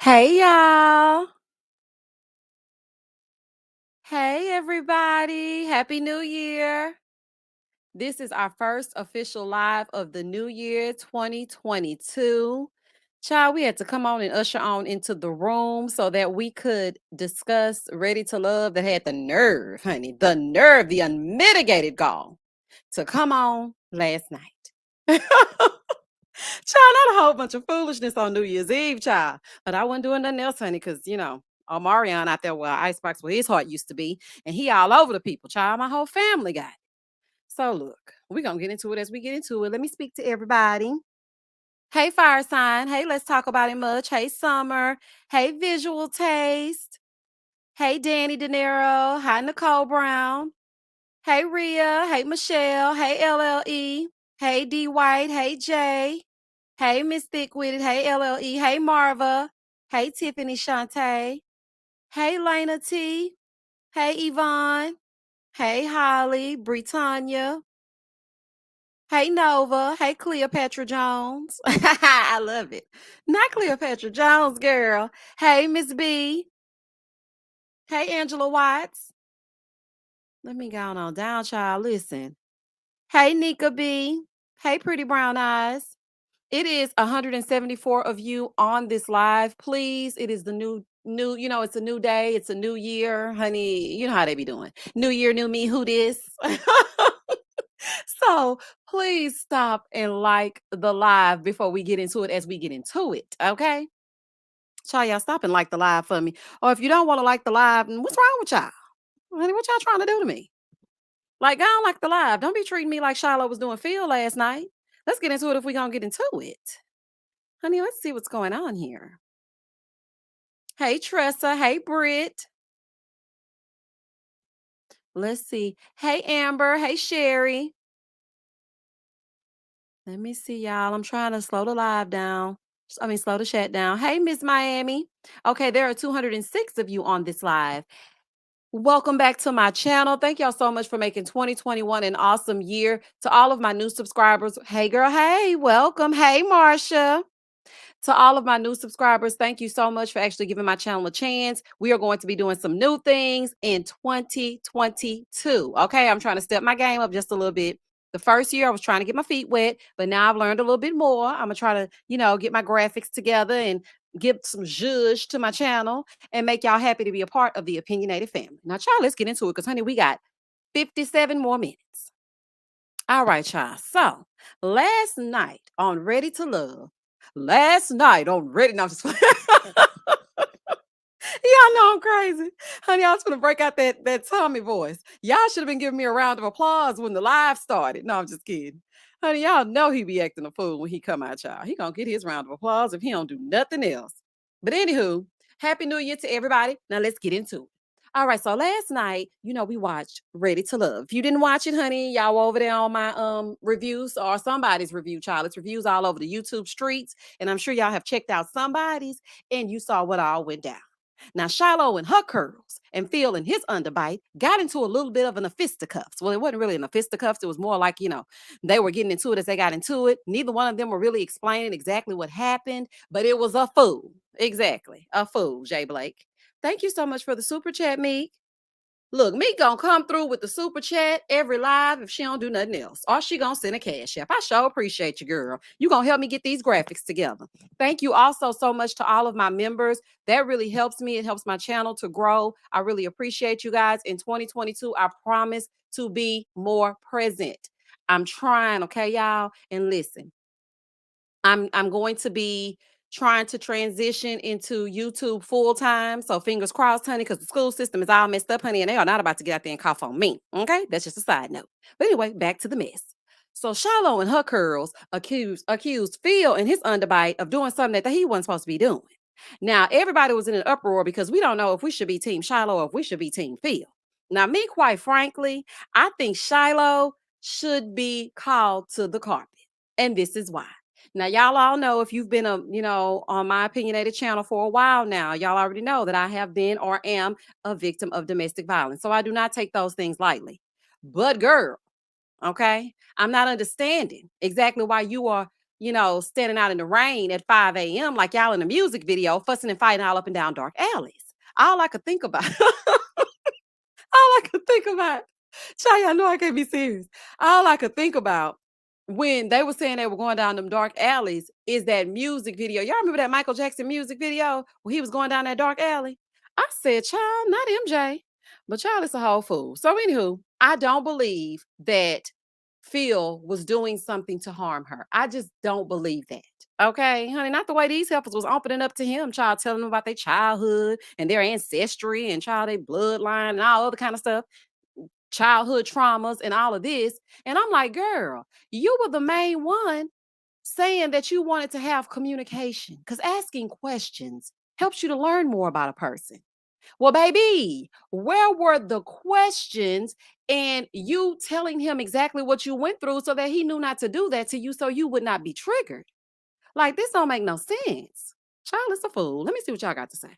Hey y'all. Hey everybody. Happy New Year. This is our first official live of the new year 2022. Child, we had to come on and usher on into the room so that we could discuss Ready to Love that had the nerve, honey, the nerve, the unmitigated gall to come on last night. Child, not a whole bunch of foolishness on New Year's Eve, child. But I wasn't doing nothing else, honey, because Omarion out there where Icebox where his heart used to be, and he all over the people, child. My whole family got it. So look, we're gonna get into it as we get into it. Let me speak to everybody. Hey, fire sign. Hey, let's talk about it much. Hey, Summer. Hey, visual taste. Hey, Danny De Niro. Hi, Nicole Brown. Hey, Rhea. Hey, Michelle. Hey, LLE. Hey, D White. Hey, Jay. Hey, Miss Thick with it. Hey, LLE. Hey, Marva. Hey, Tiffany Shantae. Hey, Lena T. Hey, Yvonne. Hey, Holly. Britannia. Hey, Nova. Hey, Cleopatra Jones. I love it. Not Cleopatra Jones, girl. Hey, Miss B. Hey, Angela Watts. Let me go on down, child. Listen. Hey, Nika B. Hey, Pretty Brown Eyes. It is 174 of you on this live. Please, it is the it's a new day, it's a new year, honey. You know how they be doing. New year, new me, who this? So please stop and like the live before we get into it as we get into it. Okay. Y'all stop and like the live for me. Or if you don't want to like the live, then what's wrong with y'all? Honey, what y'all trying to do to me? Like, I don't like the live. Don't be treating me like Shiloh was doing Phil last night. Let's get into it if we're gonna get into it. Honey, let's see what's going on here. Hey, Tressa. Hey, Britt. Let's see. Hey, Amber. Hey, Sherry. Let me see, y'all. I'm trying to slow the live down. Slow the chat down. Hey, Miss Miami. Okay, there are 206 of you on this live. Welcome back to my channel. Thank y'all so much for making 2021 an awesome year. To all of my new subscribers, hey, girl. Hey, welcome. Hey, Marsha. To all of my new subscribers, thank you so much for actually giving my channel a chance. We are going to be doing some new things in 2022. Okay, I'm trying to step my game up just a little bit. The first year I was trying to get my feet wet, but now I've learned a little bit more. I'm gonna try to, get my graphics together and give some zhuzh to my channel and make y'all happy to be a part of the opinionated family. Now, child, let's get into it because, honey, we got 57 more minutes. All right, y'all. So last night on Ready to Love, last night on Ready, no, I'm just y'all know I'm crazy. Honey, I was gonna break out that Tommy voice. Y'all should have been giving me a round of applause when the live started. No, I'm just kidding. Honey, y'all know he be acting a fool when he come out, y'all. He gonna get his round of applause if he don't do nothing else. But anywho, happy new year to everybody. Now let's get into it. All right, so last night, we watched Ready to Love. If you didn't watch it, honey, y'all over there on my reviews or somebody's review, child. It's reviews all over the YouTube streets, and I'm sure y'all have checked out somebody's and you saw what all went down. Now, Shiloh and her curls and Phil and his underbite got into a little bit of an fisticuffs. Well, it wasn't really an fisticuffs. It was more like, they were getting into it as they got into it. Neither one of them were really explaining exactly what happened, but it was a fool. Exactly. A fool, Jay Blake. Thank you so much for the super chat, Meek. Look, Meek gonna come through with the super chat every live if she don't do nothing else. Or she gonna send a cash app. I sure appreciate you, girl. You gonna help me get these graphics together. Thank you also so much to all of my members. That really helps me. It helps my channel to grow. I really appreciate you guys. In 2022, I promise to be more present. I'm trying, okay, y'all? And listen, I'm going to be trying to transition into YouTube full time. So fingers crossed, honey, because the school system is all messed up, honey, and they are not about to get out there and cough on me. Okay, that's just a side note. But anyway, back to the mess. So Shiloh and her curls accused Phil and his underbite of doing something that he wasn't supposed to be doing. Now everybody was in an uproar because we don't know if we should be Team Shiloh or if we should be Team Phil. Now, me, quite frankly, I think Shiloh should be called to the carpet, and this is why. Now, y'all all know if you've been on my opinionated channel for a while now, y'all already know that I have been or am a victim of domestic violence. So I do not take those things lightly. But girl, okay, I'm not understanding exactly why you are standing out in the rain at 5 a.m. like y'all in a music video, fussing and fighting all up and down dark alleys. All I could think about, all I could think about, Child, I know I can't be serious. All I could think about when they were saying they were going down them dark alleys is that music video. Y'all remember that Michael Jackson music video where he was going down that dark alley? I said, child, not MJ, but child, it's a whole fool. So, anywho, I don't believe that Phil was doing something to harm her. I just don't believe that. Okay, honey, not the way these heifers was opening up to him, child, telling them about their childhood and their ancestry and child, their bloodline and all other kind of stuff, childhood traumas and all of this. And I'm like, girl, you were the main one saying that you wanted to have communication because asking questions helps you to learn more about a person. Well, baby, where were the questions and you telling him exactly what you went through so that he knew not to do that to you so you would not be triggered? Like, this don't make no sense. Child is a fool. Let me see what y'all got to say.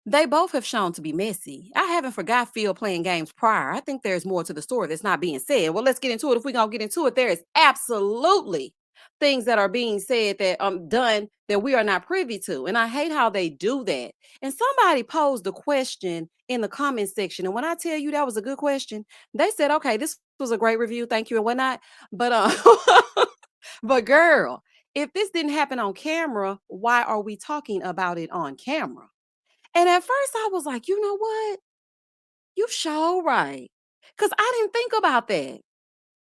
They both have shown to be messy. I haven't forgot Phil playing games prior. I think there's more to the story that's not being said. Well, let's get into it. If we're gonna get into it, there is absolutely things that are being said that done that we are not privy to. And I hate how they do that. And somebody posed a question in the comment section. And when I tell you that was a good question, they said, okay, this was a great review, thank you, and whatnot. But but girl, if this didn't happen on camera, why are we talking about it on camera? And at first I was like, you know what? You sure right. Because I didn't think about that.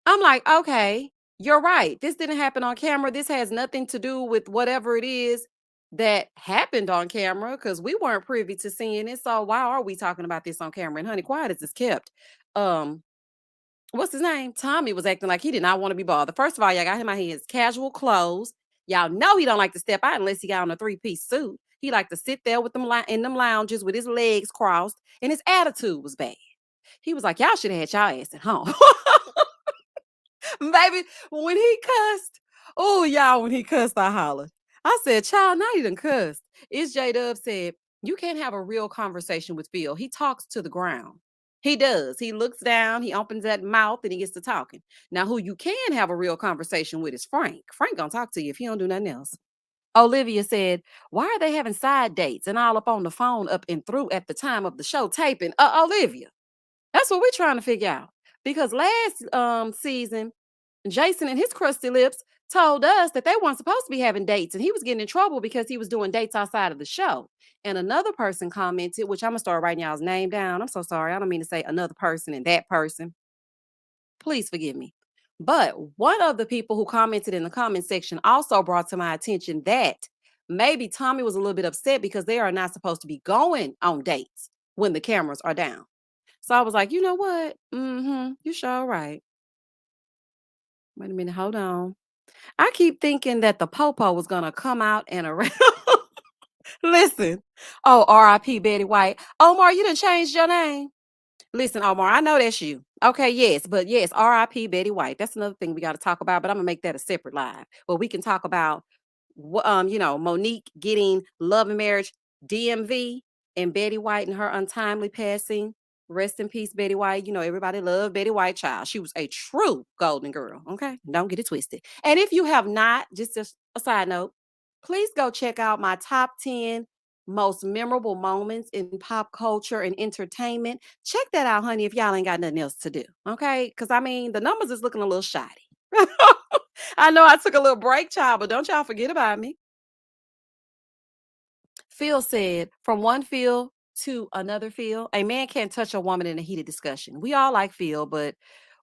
I'm like, okay, you're right. This didn't happen on camera. This has nothing to do with whatever it is that happened on camera because we weren't privy to seeing it. So why are we talking about this on camera? And honey, quiet as it's kept. Um, what's his name? Tommy was acting like he did not want to be bothered. First of all, y'all got him out here in his casual clothes. Y'all know he don't like to step out unless he got on a three-piece suit. He liked to sit there with them in them lounges with his legs crossed, and his attitude was bad. He was like, y'all should have had y'all ass at home. Baby, when he cussed, oh, y'all, when he cussed, I hollered. I said, child, now you done cussed. It's J Dub said, you can't have a real conversation with Phil. He talks to the ground. He does. He looks down, he opens that mouth, and he gets to talking. Now, who you can have a real conversation with is Frank. Frank gonna talk to you if he don't do nothing else. Olivia said, why are they having side dates and all up on the phone up and through at the time of the show taping? Olivia, that's what we're trying to figure out. Because last season, Jason and his crusty lips told us that they weren't supposed to be having dates, and he was getting in trouble because he was doing dates outside of the show. And another person commented, which I'm gonna start writing y'all's name down. I'm so sorry. I don't mean to say another person and that person. Please forgive me. But one of the people who commented in the comment section also brought to my attention that maybe Tommy was a little bit upset because they are not supposed to be going on dates when the cameras are down. So I was like, you know what? You sure right. Wait a minute, hold on. I keep thinking that the popo was gonna come out and around. Listen. Oh, R.I.P. Betty White. Omar, you done changed your name. Listen, Omar, I know that's you. Okay, yes, but yes, R.I.P. Betty White. That's another thing we got to talk about, but I'm gonna make that a separate live where we can talk about Monique getting love and marriage DMV and Betty White and her untimely passing. Rest in peace, Betty White. Everybody loved Betty White, child. She was a true golden girl. Okay, don't get it twisted. And if you have not, just a side note, please go check out my top 10 most memorable moments in pop culture and entertainment. Check that out, honey, if y'all ain't got nothing else to do. Okay. Because I mean, the numbers is looking a little shoddy. I know I took a little break, child, but don't y'all forget about me. Phil said, from one Phil to another Phil, a man can't touch a woman in a heated discussion. We all like Phil, but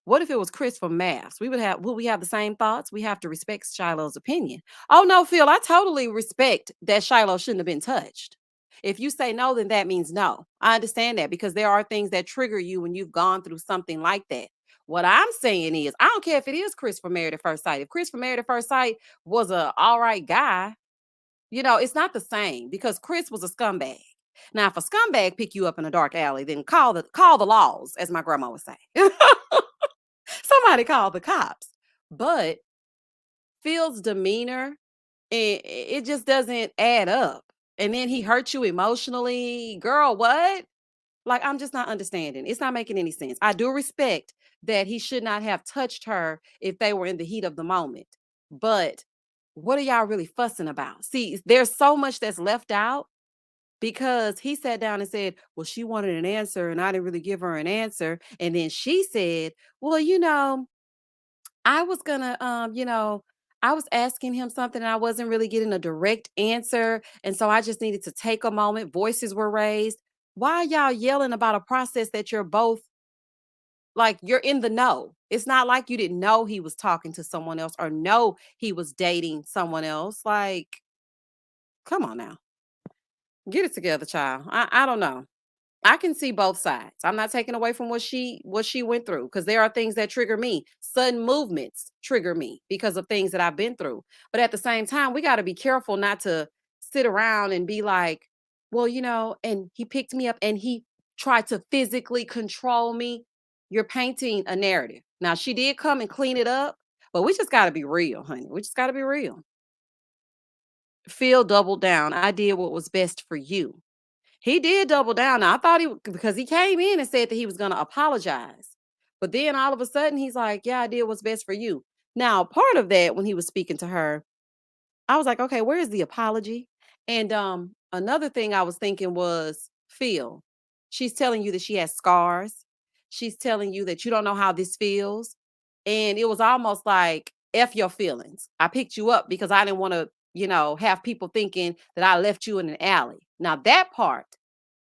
what if it was Chris from Maths? Will we have the same thoughts? We have to respect Shiloh's opinion. Oh no, Phil, I totally respect that Shiloh shouldn't have been touched. If you say no, then that means no. I understand that because there are things that trigger you when you've gone through something like that. What I'm saying is, I don't care if it is Chris from Married at First Sight. If Chris from Married at First Sight was a all right guy, it's not the same because Chris was a scumbag. Now, if a scumbag pick you up in a dark alley, then call the laws, as my grandma would say. Somebody call the cops. But Phil's demeanor, it just doesn't add up. And then he hurt you emotionally. Girl, what? Like, I'm just not understanding. It's not making any sense. I do respect that he should not have touched her if they were in the heat of the moment. But what are y'all really fussing about? See, there's so much that's left out because he sat down and said, well, she wanted an answer and I didn't really give her an answer. And then she said, well, I was gonna, I was asking him something and I wasn't really getting a direct answer. And so I just needed to take a moment. Voices were raised. Why are y'all yelling about a process that you're both like you're in the know? It's not like you didn't know he was talking to someone else or know he was dating someone else. Like, come on now. Get it together, child. I don't know. I can see both sides. I'm not taking away from what she went through because there are things that trigger me. Sudden movements trigger me because of things that I've been through. But at the same time, we got to be careful not to sit around and be like, well, and he picked me up and he tried to physically control me. You're painting a narrative. Now, she did come and clean it up, but we just got to be real, honey. We just got to be real. Phil doubled down. I did what was best for you. He did double down. Now, I thought because he came in and said that he was going to apologize. But then all of a sudden he's like, "Yeah, I did what's best for you." Now, part of that when he was speaking to her, I was like, "Okay, where is the apology?" And another thing I was thinking was, "Phil, she's telling you that she has scars. She's telling you that you don't know how this feels." And it was almost like, "F your feelings. I picked you up because I didn't want to, have people thinking that I left you in an alley." Now, that part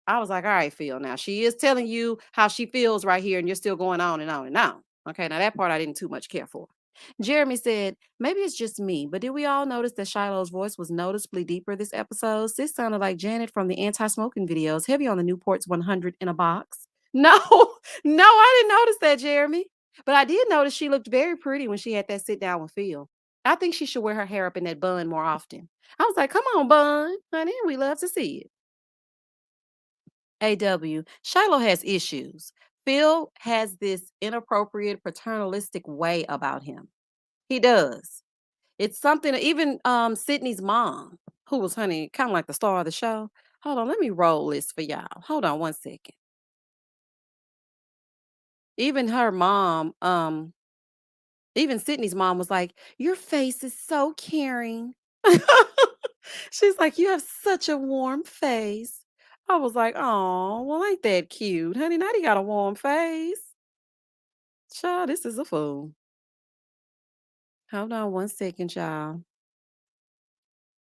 I was like, all right, Phil. Now she is telling you how she feels right here, and you're still going on and on and on. Okay, now that part I didn't too much care for. Jeremy said, maybe it's just me, but did we all notice that Shiloh's voice was noticeably deeper this episode? This sounded like Janet from the anti-smoking videos, heavy on the Newport's 100 in a box. No, no, I didn't notice that, Jeremy. But I did notice she looked very pretty when she had that sit down with Phil. I think she should wear her hair up in that bun more often. I was like, come on, bun, honey, we love to see it. AW, Shiloh has issues. Phil has this inappropriate paternalistic way about him. He does. It's something even Sydney's mom, who was honey, kind of like the star of the show. Hold on, let me roll this for y'all. Hold on one second. Even her mom, even Sydney's mom was like, your face is so caring. She's like, you have such a warm face. I was like, oh, well, ain't that cute, honey? Now you got a warm face. Child, this is a fool. Hold on one second, y'all.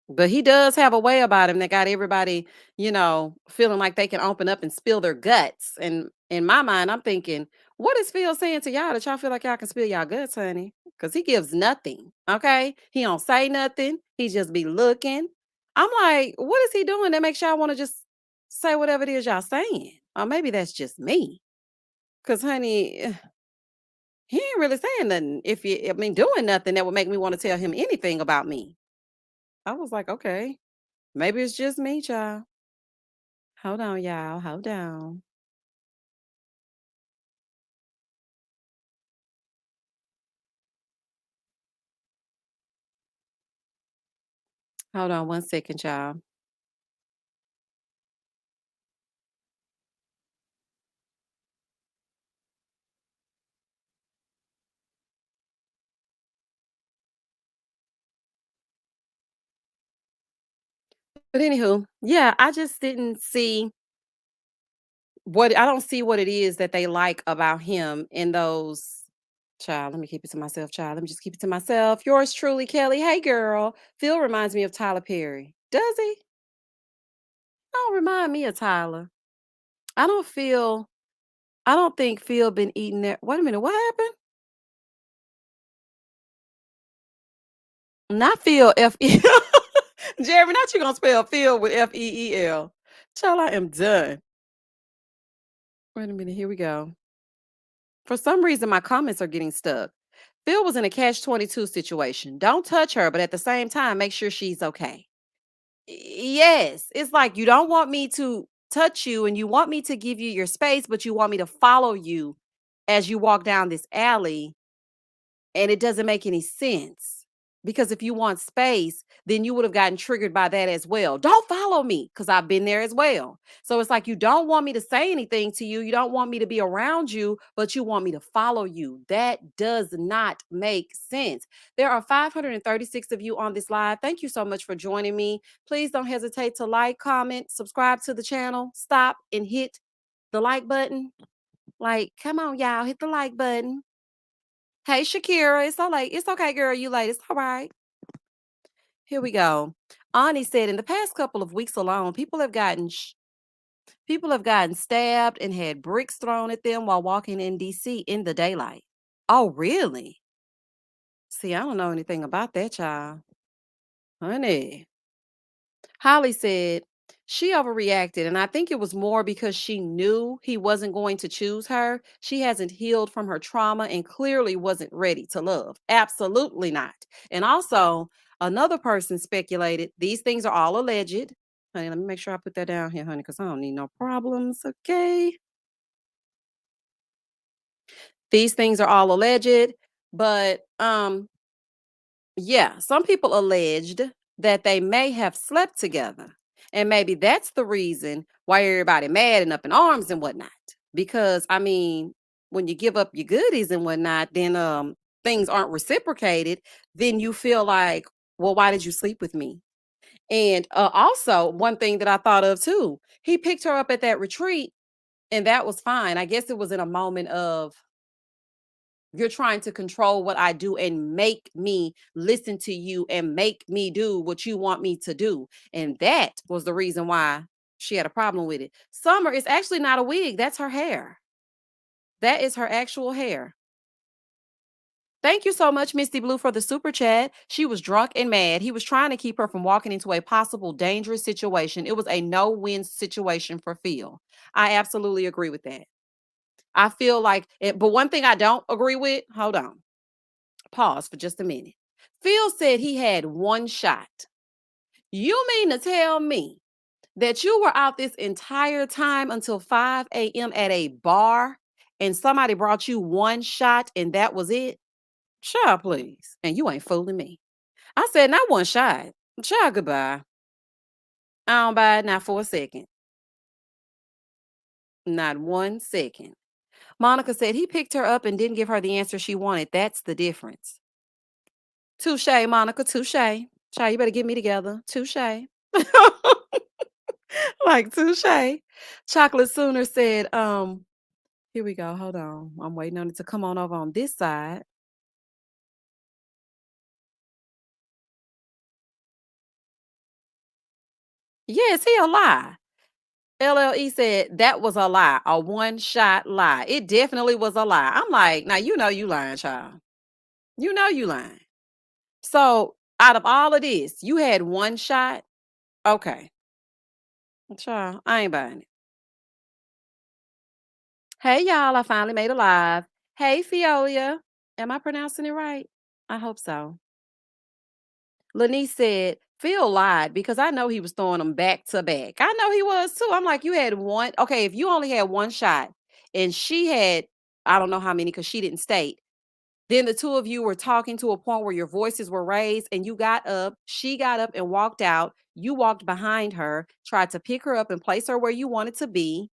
But he does have a way about him that got everybody, feeling like they can open up and spill their guts. And in my mind, I'm thinking, what is Phil saying to y'all that y'all feel like y'all can spill y'all guts, honey? Because he gives nothing. Okay. He don't say nothing. He just be looking. I'm like, what is he doing that makes y'all want to just say whatever it is y'all saying? Or maybe that's just me. Because, honey, he ain't really saying nothing. Doing nothing that would make me want to tell him anything about me. I was like, okay, maybe it's just me, child. Hold on, y'all. Hold on. Hold on one second, y'all. But anywho, yeah, I just didn't see I don't see what it is that they like about him in those. Child, let me keep it to myself, child. Let me just keep it to myself. Yours truly, Kelly. Hey, girl. Phil reminds me of Tyler Perry. Does he? Don't remind me of Tyler. I don't feel. I don't think Phil been eating that. Wait a minute. What happened? Not Phil F-E. Jeremy, not you gonna spell Phil with F-E-E-L. Child, I am done. Wait a minute, here we go. For some reason, my comments are getting stuck. Phil was in a catch-22 situation. Don't touch her, but at the same time, make sure she's okay. Yes, it's like you don't want me to touch you and you want me to give you your space, but you want me to follow you as you walk down this alley, and it doesn't make any sense. Because if you want space, then you would have gotten triggered by that as well. Don't follow me because I've been there as well. So it's like you don't want me to say anything to you. You don't want me to be around you, but you want me to follow you. That does not make sense. There are 536 of you on this live. Thank you so much for joining me. Please don't hesitate to like, comment, subscribe to the channel, stop and hit the like button. Like, come on, y'all, hit the like button. Hey, Shakira, it's all like, it's okay, girl. You late. It's all right. Here we go. Ani said, in the past couple of weeks alone, people have gotten stabbed and had bricks thrown at them while walking in DC in the daylight. Oh, really? See, I don't know anything about that, child. Honey. Holly said she overreacted, and I think it was more because she knew he wasn't going to choose her. She hasn't healed from her trauma and clearly wasn't ready to love. Absolutely not. And also, another person speculated these things are all alleged. Honey, let me make sure I put that down here, honey, because I don't need no problems. Okay. These things are all alleged, but yeah, some people alleged that they may have slept together. And maybe that's the reason why everybody mad and up in arms and whatnot. Because I mean, when you give up your goodies and whatnot, then things aren't reciprocated, then you feel like, well, why did you sleep with me? And also, one thing that I thought of too, he picked her up at that retreat, and that was fine. I guess it was in a moment of you're trying to control what I do and make me listen to you and make me do what you want me to do. And that was the reason why she had a problem with it. Summer is actually not a wig, that's her hair. That is her actual hair. Thank you so much, Misty Blue, for the super chat. She was drunk and mad. He was trying to keep her from walking into a possible dangerous situation. It was a no-win situation for Phil. I absolutely agree with that. I feel like it, but one thing I don't agree with, hold on. Pause for just a minute. Phil said he had one shot. You mean to tell me that you were out this entire time until 5 a.m. at a bar and somebody brought you one shot and that was it? Child, please. And you ain't fooling me. I said, not one shot. Child, goodbye. I don't buy it not for a second. Not 1 second. Monica said he picked her up and didn't give her the answer she wanted. That's the difference. Touche, Monica, touche. Child, you better get me together. Touche. Like touche. Chocolate Sooner said, here we go. Hold on. I'm waiting on it to come on over on this side. Yes, he a lie. LLE said that was a lie, a one-shot lie. It definitely was a lie. I'm like, now you know you lying, child. You know you lying. So out of all of this, you had one shot. Okay. Child, I ain't buying it. Hey y'all, I finally made it live. Hey Fiolia. Am I pronouncing it right? I hope so. Lanice said, Phil lied because I know he was throwing them back to back. I know he was too. I'm like, you had one. Okay, if you only had one shot and she had, I don't know how many because she didn't state, then the two of you were talking to a point where your voices were raised and you got up, she got up and walked out. You walked behind her, tried to pick her up and place her where you wanted to be.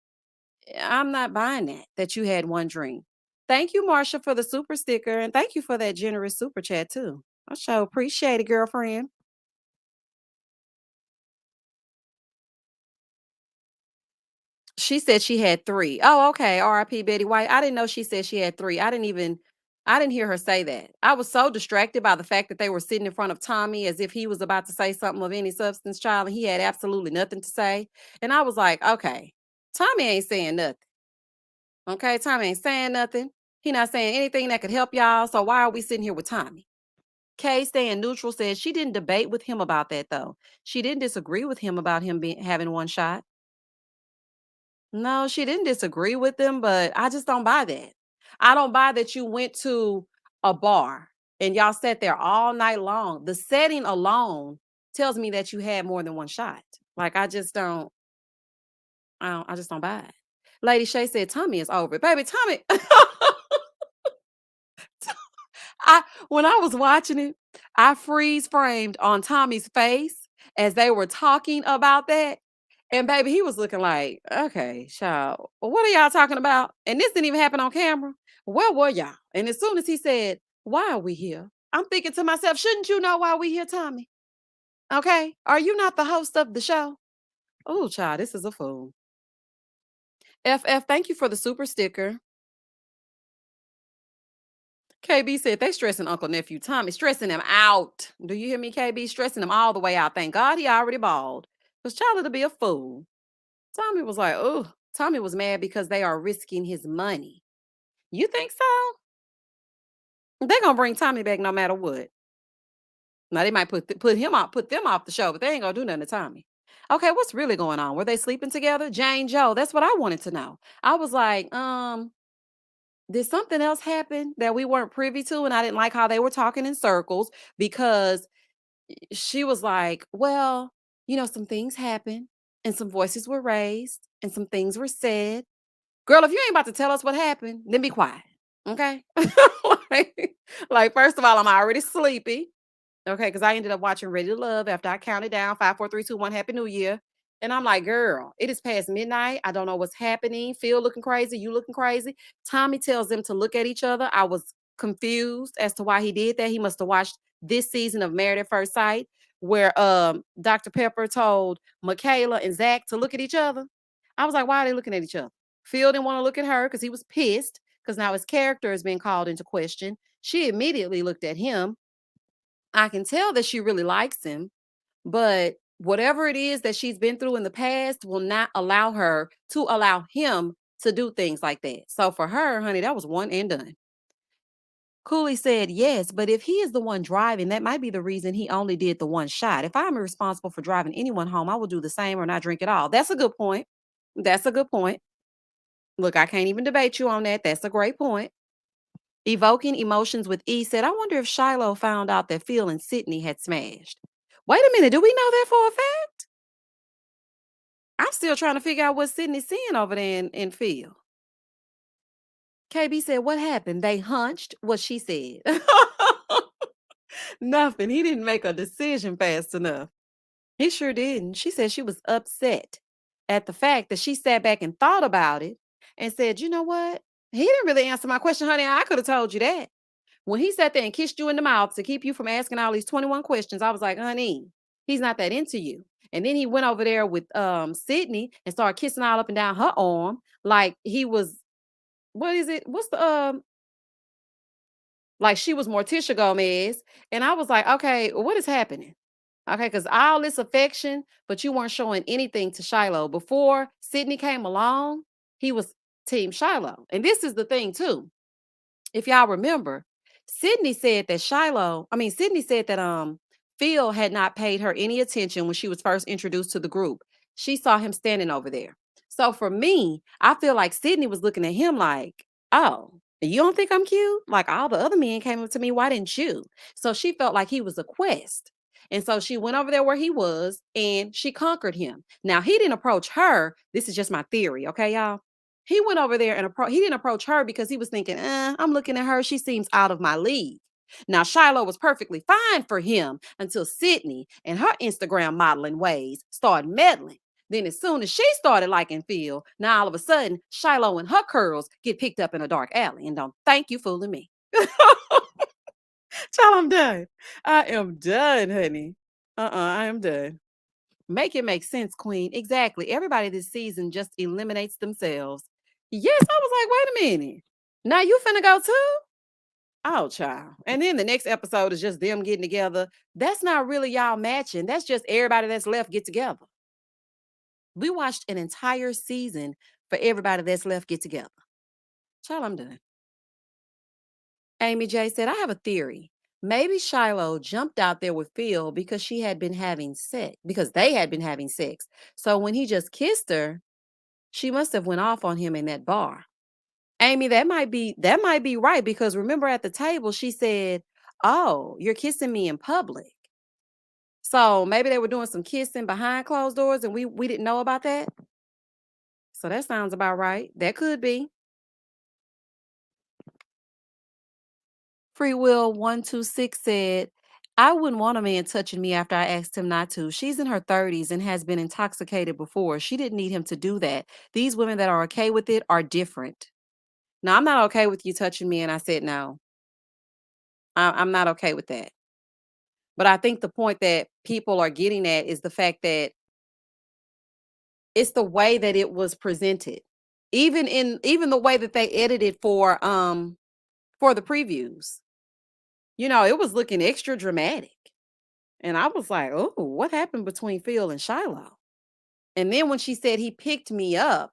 I'm not buying that you had one drink. Thank you, Marsha, for the super sticker. And thank you for that generous super chat, too. I sure appreciate it, girlfriend. She said she had 3. Oh, okay. RIP Betty White. I didn't know she said she had 3. I didn't hear her say that. I was so distracted by the fact that they were sitting in front of Tommy as if he was about to say something of any substance, child, and he had absolutely nothing to say. And I was like, okay, Tommy ain't saying nothing. Okay, Tommy ain't saying nothing. He not saying anything that could help y'all. So why are we sitting here with Tommy? Kay staying neutral says she didn't debate with him about that though. She didn't disagree with him about him having one shot. No, she didn't disagree with them, but I just don't buy that. I don't buy that you went to a bar and y'all sat there all night long. The setting alone tells me that you had more than one shot. Like I just don't buy it. Lady Shay said Tommy is over. Baby, Tommy. I when I was watching it, I freeze framed on Tommy's face as they were talking about that. And baby, he was looking like, okay, child, what are y'all talking about? And this didn't even happen on camera. Where were y'all? And as soon as he said, why are we here? I'm thinking to myself, shouldn't you know why we here, Tommy? Okay. Are you not the host of the show? Oh, child, this is a fool. FF, thank you for the super sticker. KB said they stressing Uncle Nephew Tommy, stressing him out. Do you hear me, KB? Stressing him all the way out. Thank God he already balled. Because Charlie to be a fool. Tommy was like, oh, Tommy was mad because they are risking his money. You think so? They're gonna bring Tommy back no matter what. Now they might put them off the show, but they ain't gonna do nothing to Tommy. Okay, what's really going on? Were they sleeping together? Jane Joe, that's what I wanted to know. I was like, did something else happen that we weren't privy to? And I didn't like how they were talking in circles because she was like, well, some things happened and some voices were raised and some things were said. Girl, if you ain't about to tell us what happened, then be quiet. Okay. like, first of all, I'm already sleepy. Okay, because I ended up watching Ready to Love after I counted down 5, 4, 3, 2, 1, Happy New Year. And I'm like, girl, it is past midnight. I don't know what's happening. Phil looking crazy. You looking crazy. Tommy tells them to look at each other. I was confused as to why he did that. He must have watched this season of Married at First Sight, where Dr. Pepper told Michaela and Zach to look at each other. I was like, why are they looking at each other? Phil didn't want to look at her because he was pissed because now his character has been called into question. She immediately looked at him. I can tell that she really likes him, but whatever it is that she's been through in the past will not allow her to allow him to do things like that. So for her, honey, that was one and done. Cooley said, yes, but if he is the one driving, that might be the reason he only did the one shot. If I'm responsible for driving anyone home, I will do the same or not drink at all. That's a good point. That's a good point. Look, I can't even debate you on that. That's a great point. Evoking Emotions with E said, I wonder if Shiloh found out that Phil and Sydney had smashed. Wait a minute, do we know that for a fact? I'm still trying to figure out what Sydney's seeing over there in Phil. KB said, what happened? They hunched what she said. Nothing. He didn't make a decision fast enough. He sure didn't. She said she was upset at the fact that she sat back and thought about it and said, you know what? He didn't really answer my question, honey. I could have told you that. When he sat there and kissed you in the mouth to keep you from asking all these 21 questions, I was like, honey, he's not that into you. And then he went over there with Sydney and started kissing all up and down her arm like he was, what is it? What's the like she was Morticia Gomez. And I was like, okay, what is happening? Okay, because all this affection, but you weren't showing anything to Shiloh. Before Sydney came along, he was Team Shiloh. And this is the thing, too. If y'all remember, Sydney said that Phil had not paid her any attention when she was first introduced to the group. She saw him standing over there. So for me, I feel like Sydney was looking at him like, oh, you don't think I'm cute? Like all the other men came up to me, why didn't you? So she felt like he was a quest. And so she went over there where he was and she conquered him. Now he didn't approach her. This is just my theory, okay, y'all? He went over there and he didn't approach her because he was thinking, I'm looking at her. She seems out of my league. Now, Shiloh was perfectly fine for him until Sydney and her Instagram modeling ways started meddling. Then, as soon as she started liking Phil, now all of a sudden, Shiloh and her curls get picked up in a dark alley. And don't thank you fooling me. Child, I'm done. I am done, honey. I am done. Make it make sense, Queen. Exactly. Everybody this season just eliminates themselves. Yes, I was like, wait a minute. Now you finna go too? Oh, child. And then the next episode is just them getting together. That's not really y'all matching. That's just everybody that's left get together. We watched an entire season for everybody that's left get together. Child, I'm done. Amy J said, I have a theory. Maybe Shiloh jumped out there with Phil because she had been having sex, because they had been having sex. So when he just kissed her, she must have went off on him in that bar. Amy, that might be right because remember at the table she said, "Oh, you're kissing me in public." So maybe they were doing some kissing behind closed doors and we didn't know about that. So that sounds about right. That could be. Free Will 126 said, I wouldn't want a man touching me after I asked him not to. She's in her 30s and has been intoxicated before. She didn't need him to do that. These women that are okay with it are different. Now, I'm not okay with you touching me, and I said no. I'm not okay with that. But I think the point that people are getting at is the fact that it's the way that it was presented. Even the way that they edited for the previews. It was looking extra dramatic. And I was like, "Oh, what happened between Phil and Shiloh?" And then when she said he picked me up,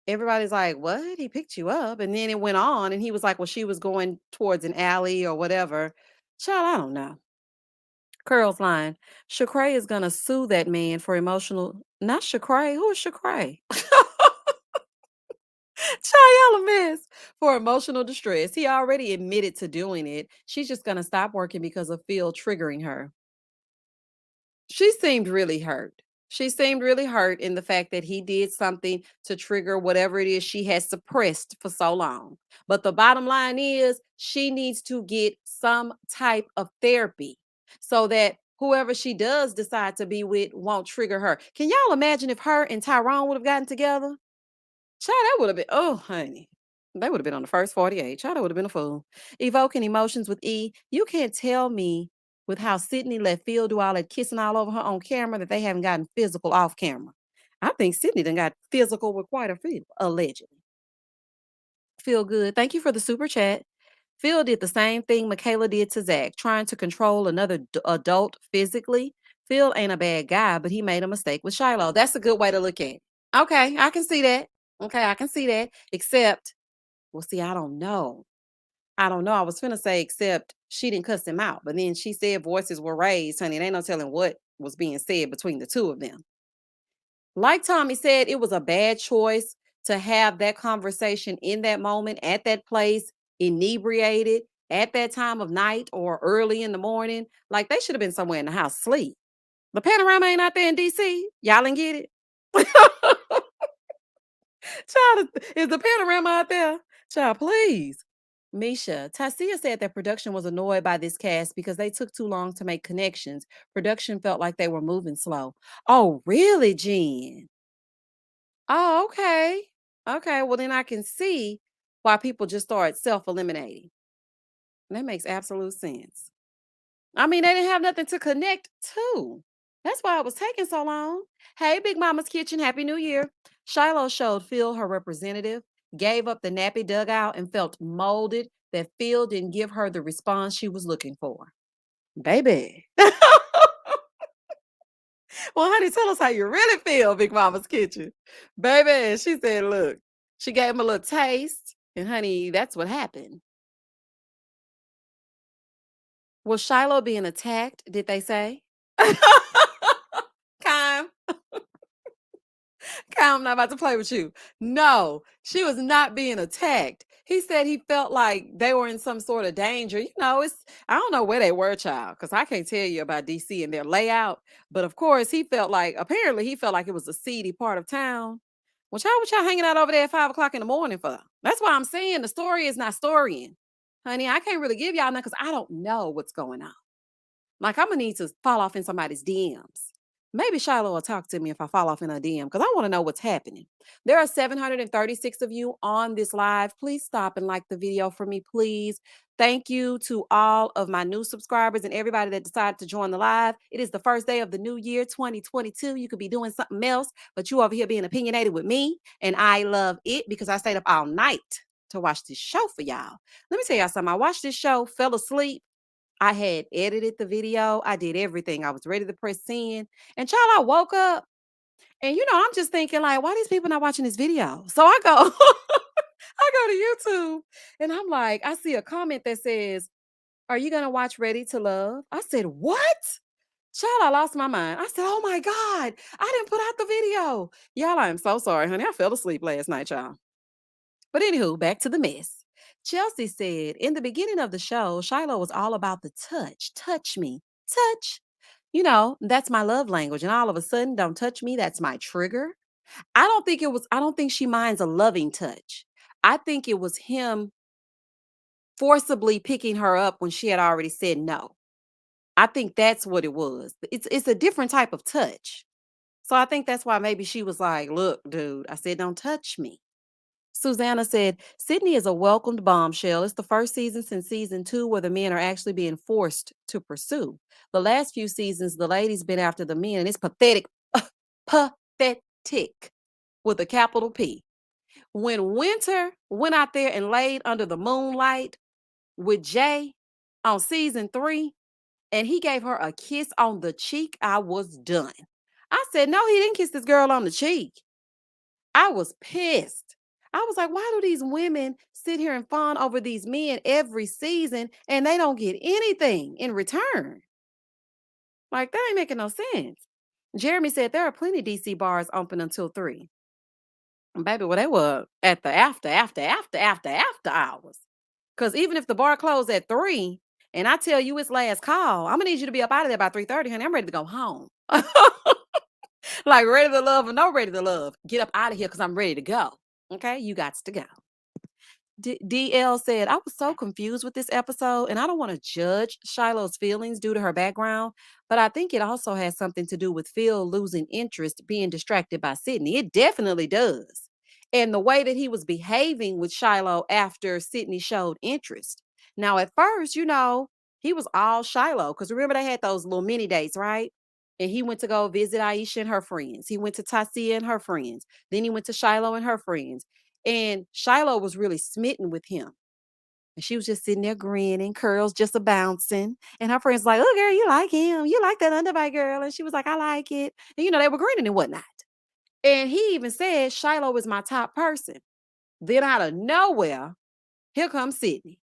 everybody's like, "What? He picked you up?" And then it went on and he was like, "Well, she was going towards an alley or whatever." Child, I don't know. Curl's line. Shakray is gonna sue that man for emotional. Not Shakray. Who is Shakray? Child, y'all a mess. For emotional distress. He already admitted to doing it. She's just gonna stop working because of Phil triggering her. She seemed really hurt. She seemed really hurt in the fact that he did something to trigger whatever it is she has suppressed for so long. But the bottom line is she needs to get some type of therapy so that whoever she does decide to be with won't trigger her. Can y'all imagine if her and Tyrone would have gotten together? Child, that would have been, oh, honey. They would have been on the first 48. Child, that would have been a fool. Evoking emotions with E. You can't tell me with how Sydney let Phil do all that kissing all over her on camera that they haven't gotten physical off camera. I think Sydney done got physical with quite a few, allegedly. Feel good. Thank you for the super chat. Phil did the same thing Michaela did to Zach, trying to control another adult physically. Phil ain't a bad guy, but he made a mistake with Shiloh. That's a good way to look at it. Okay, I can see that. Okay, I can see that. Except, well, see, I don't know. I don't know. I was finna say, except she didn't cuss him out, but then she said voices were raised, honey. There ain't no telling what was being said between the two of them. Like Tommy said, it was a bad choice to have that conversation in that moment, at that place, inebriated, at that time of night or early in the morning. Like they should have been somewhere in the house sleep. The panorama ain't out there in DC. Y'all didn't get it. Child, is the panorama out there? Child, please. Misha, Tasia said that production was annoyed by this cast because they took too long to make connections. Production felt like they were moving slow. Oh, really, Jen? Oh, okay. Okay, well, then I can see why people just start self eliminating. That makes absolute sense. I mean, they didn't have nothing to connect to. That's why it was taking so long. Hey, Big Mama's Kitchen, Happy New Year. Shiloh showed Phil her representative, gave up the nappy dugout, and felt molded that Phil didn't give her the response she was looking for. Baby. Well, honey, tell us how you really feel, Big Mama's Kitchen. Baby, she said, look, she gave him a little taste, and honey, that's what happened. Was Shiloh being attacked, did they say? Kyle. Kyle, I'm not about to play with you. No, she was not being attacked. He said he felt like they were in some sort of danger. I don't know where they were, child, because I can't tell you about DC and their layout. But of course, apparently, he felt like it was a seedy part of town. Well, child, what y'all hanging out over there at 5 o'clock in the morning for? That's why I'm saying the story is not storying. Honey, I can't really give y'all that because I don't know what's going on. Like, I'm gonna need to fall off in somebody's DMs. Maybe Shiloh will talk to me if I fall off in a DM because I want to know what's happening. There are 736 of you on this live. Please stop and like the video for me, please. Thank you to all of my new subscribers and everybody that decided to join the live. It is the first day of the new year, 2022. You could be doing something else, but you over here being opinionated with me, and I love it because I stayed up all night to watch this show for y'all. Let me tell y'all something. I watched this show, fell asleep. I had edited the video. I did everything. I was ready to press send. And child, I woke up and I'm just thinking like, why these people not watching this video? So I go, I go to YouTube and I'm like, I see a comment that says, "Are you gonna watch Ready to Love?" I said, "What?" Child, I lost my mind. I said, "Oh my God, I didn't put out the video." Y'all, I am so sorry, honey. I fell asleep last night, y'all. But anywho, back to the mess. Chelsea said, in the beginning of the show, Shiloh was all about the touch. Touch me. Touch. That's my love language. And all of a sudden, don't touch me. That's my trigger. I don't think she minds a loving touch. I think it was him forcibly picking her up when she had already said no. I think that's what it was. It's a different type of touch. So I think that's why maybe she was like, "Look, dude," I said, "Don't touch me." Susanna said, Sydney is a welcomed bombshell. It's the first season since season 2 where the men are actually being forced to pursue. The last few seasons, the ladies been after the men, and it's pathetic. Pathetic with a capital P. When Winter went out there and laid under the moonlight with Jay on season 3, and he gave her a kiss on the cheek, I was done. I said, no, he didn't kiss this girl on the cheek. I was pissed. I was like, why do these women sit here and fawn over these men every season and they don't get anything in return? Like, that ain't making no sense. Jeremy said there are plenty DC bars open until 3. Baby, well, they were at the after hours. Because even if the bar closed at 3 and I tell you it's last call, I'm gonna need you to be up out of there by 3:30, honey. I'm ready to go home. Like ready to love or no ready to love. Get up out of here because I'm ready to go. Okay, you got to go. DL said, I was so confused with this episode, and I don't want to judge Shiloh's feelings due to her background, but I think it also has something to do with Phil losing interest, being distracted by Sydney. It definitely does. And the way that he was behaving with Shiloh after Sydney showed interest. Now, at first, he was all Shiloh because remember they had those little mini dates, right? And he went to go visit Aisha and her friends. He went to Tasia and her friends. Then he went to Shiloh and her friends. And Shiloh was really smitten with him. And she was just sitting there grinning, curls just a bouncing. And her friends like, oh, girl, you like him. You like that underbite girl. And she was like, I like it. And, they were grinning and whatnot. And he even said, Shiloh is my top person. Then out of nowhere, here comes Sydney.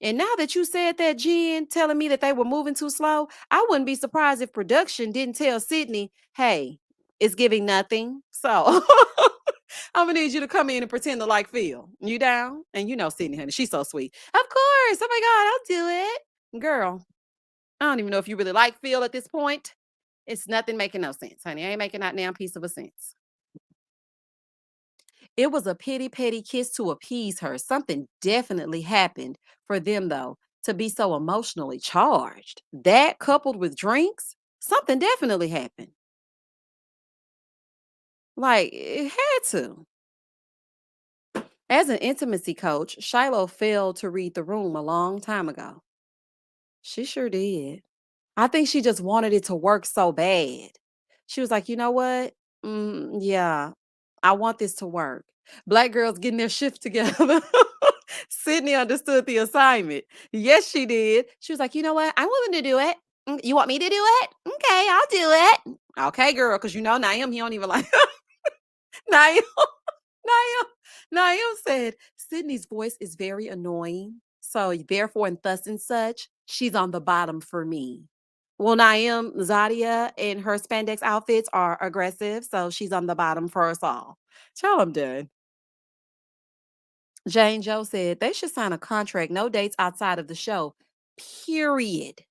And now that you said that, Jen, telling me that they were moving too slow, I wouldn't be surprised if production didn't tell Sydney, hey, it's giving nothing. So I'm gonna need you to come in and pretend to like Phil. You down? And Sydney, honey, she's so sweet. Of course. Oh my God, I'll do it. Girl, I don't even know if you really like Phil at this point. It's nothing making no sense, honey. I ain't making that damn piece of a sense. It was a pity petty kiss to appease her. Something definitely happened for them, though, to be so emotionally charged. That coupled with drinks, something definitely happened. Like, it had to. As an intimacy coach, Shiloh failed to read the room a long time ago. She sure did. I think she just wanted it to work so bad. She was like, you know what? Yeah, I want this to work. Black girls getting their shift together. Sydney understood the assignment. Yes, she did. She was like, you know what? I'm willing to do it. You want me to do it? Okay, I'll do it. Okay, girl, because Naim, he don't even like Naim. Naim. Naim said, Sydney's voice is very annoying. So therefore, and thus and such, she's on the bottom for me. Well, Naim, Zadia and her spandex outfits are aggressive, so she's on the bottom for us all. Child, I'm done. Jane Joe said they should sign a contract, no dates outside of the show. Period.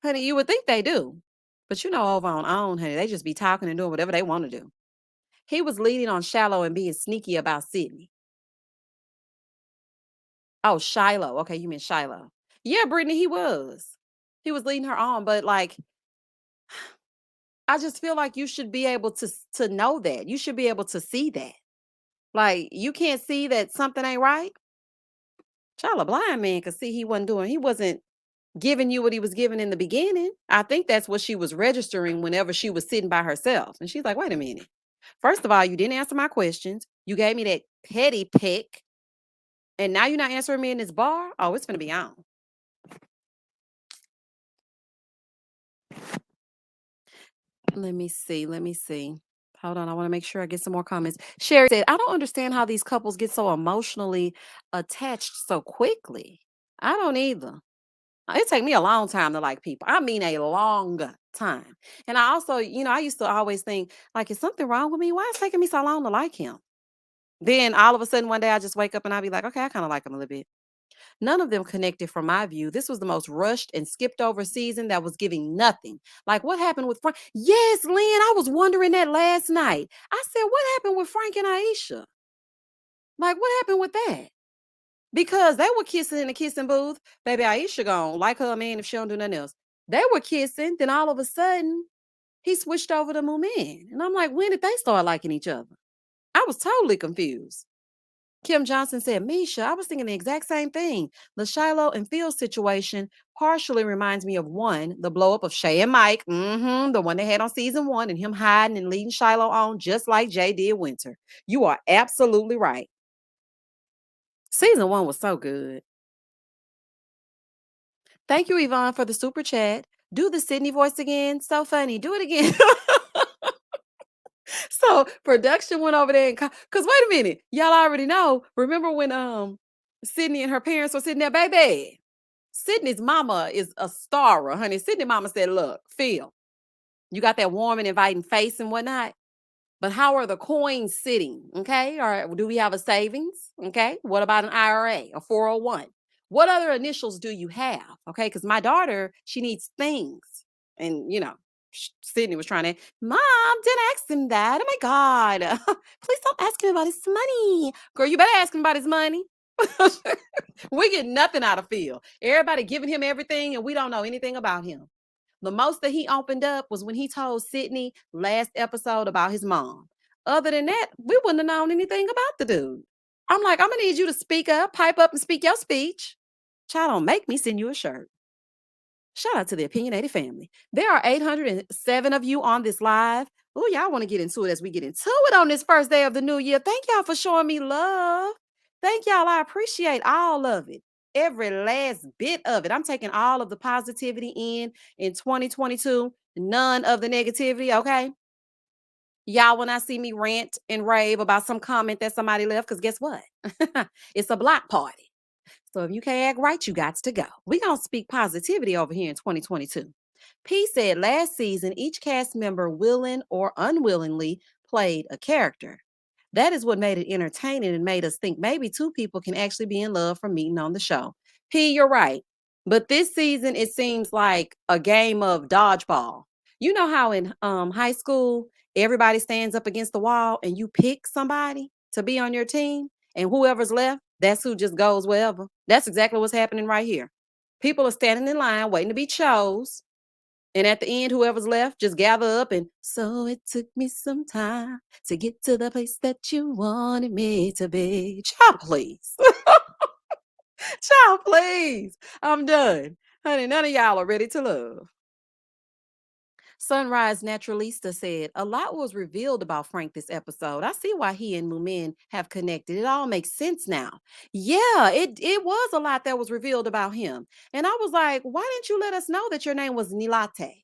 Honey, you would think they do. But over on OWN, honey, they just be talking and doing whatever they want to do. He was leading on Shallow and being sneaky about Sydney. Oh, Shiloh. Okay, you meant Shiloh. Yeah, Brittany, he was. He was leading her on, but like I just feel like you should be able to know that. You should be able to see that. Like you can't see that something ain't right. Child, a blind man could see he wasn't giving you what he was giving in the beginning. I think that's what she was registering whenever she was sitting by herself. And she's like, wait a minute. First of all, you didn't answer my questions. You gave me that petty pick. And now you're not answering me in this bar. Oh, it's gonna be on. Let me see. Let me see. Hold on. I want to make sure I get some more comments. Sherry said, I don't understand how these couples get so emotionally attached so quickly. I don't either. It take me a long time to like people. I mean a long time. And I also, I used to always think, like, is something wrong with me? Why is it taking me so long to like him? Then all of a sudden one day I just wake up and I'll be like, okay, I kind of like him a little bit. None of them connected from my view. This was the most rushed and skipped over season that was giving nothing. Like what happened with Frank? Yes, Lynn, I was wondering that last night. I said, what happened with Frank and Aisha? Like what happened with that? Because they were kissing in the kissing booth. Baby, Aisha gone like her man if she don't do nothing else. They were kissing, then all of a sudden, he switched over to Moomin. And I'm like, when did they start liking each other? I was totally confused. Kim Johnson said, Misha, I was thinking the exact same thing. The Shiloh and Phil situation partially reminds me of one, the blow up of Shay and Mike, the one they had on season one, and him hiding and leading Shiloh on just like Jay did Winter. You are absolutely right. Season one was so good. Thank you, Yvonne, for the super chat. Do the Sydney voice again. So funny. Do it again. So production went over there and because wait a minute, y'all already know. Remember when Sydney and her parents were sitting there, baby? Sydney's mama is a starer, honey. Sydney mama said, look, Phil, you got that warm and inviting face and whatnot. But how are the coins sitting? Okay. Or do we have a savings? Okay. What about an IRA, a 401? What other initials do you have? Okay. Because my daughter, she needs things. And, Sydney was trying to, Mom, didn't ask him that. Oh my God. Please don't ask him about his money. Girl, you better ask him about his money. We get nothing out of Phil. Everybody giving him everything, and we don't know anything about him. The most that he opened up was when he told Sydney last episode about his mom. Other than that, we wouldn't have known anything about the dude. I'm like, I'm gonna need you to speak up, pipe up, and speak your speech. Child, don't make me send you a shirt. Shout out to the opinionated family. There are 807 of you on this live. Oh, y'all want to get into it as we get into it on this first day of the new year. Thank y'all for showing me love. Thank y'all. I appreciate all of it. Every last bit of it. I'm taking all of the positivity in 2022. None of the negativity, okay? Y'all, when I see me rant and rave about some comment that somebody left, because guess what? It's a block party. So if you can't act right, you got to go. We gonna speak positivity over here in 2022. P said last season, each cast member, willing or unwillingly, played a character. That is what made it entertaining and made us think maybe two people can actually be in love from meeting on the show. P, you're right. But this season, it seems like a game of dodgeball. You know how in high school, everybody stands up against the wall and you pick somebody to be on your team, and whoever's left, that's who just goes wherever. That's exactly what's happening right here. People are standing in line waiting to be chose. And at the end, whoever's left just gather up and so it took me some time to get to the place that you wanted me to be. Child, please. Child, please. I'm done. Honey, none of y'all are ready to love. Sunrise Naturalista said, a lot was revealed about Frank this episode. I see why he and Moomin have connected. It all makes sense now. Yeah, it was a lot that was revealed about him. And I was like, why didn't you let us know that your name was Nilate?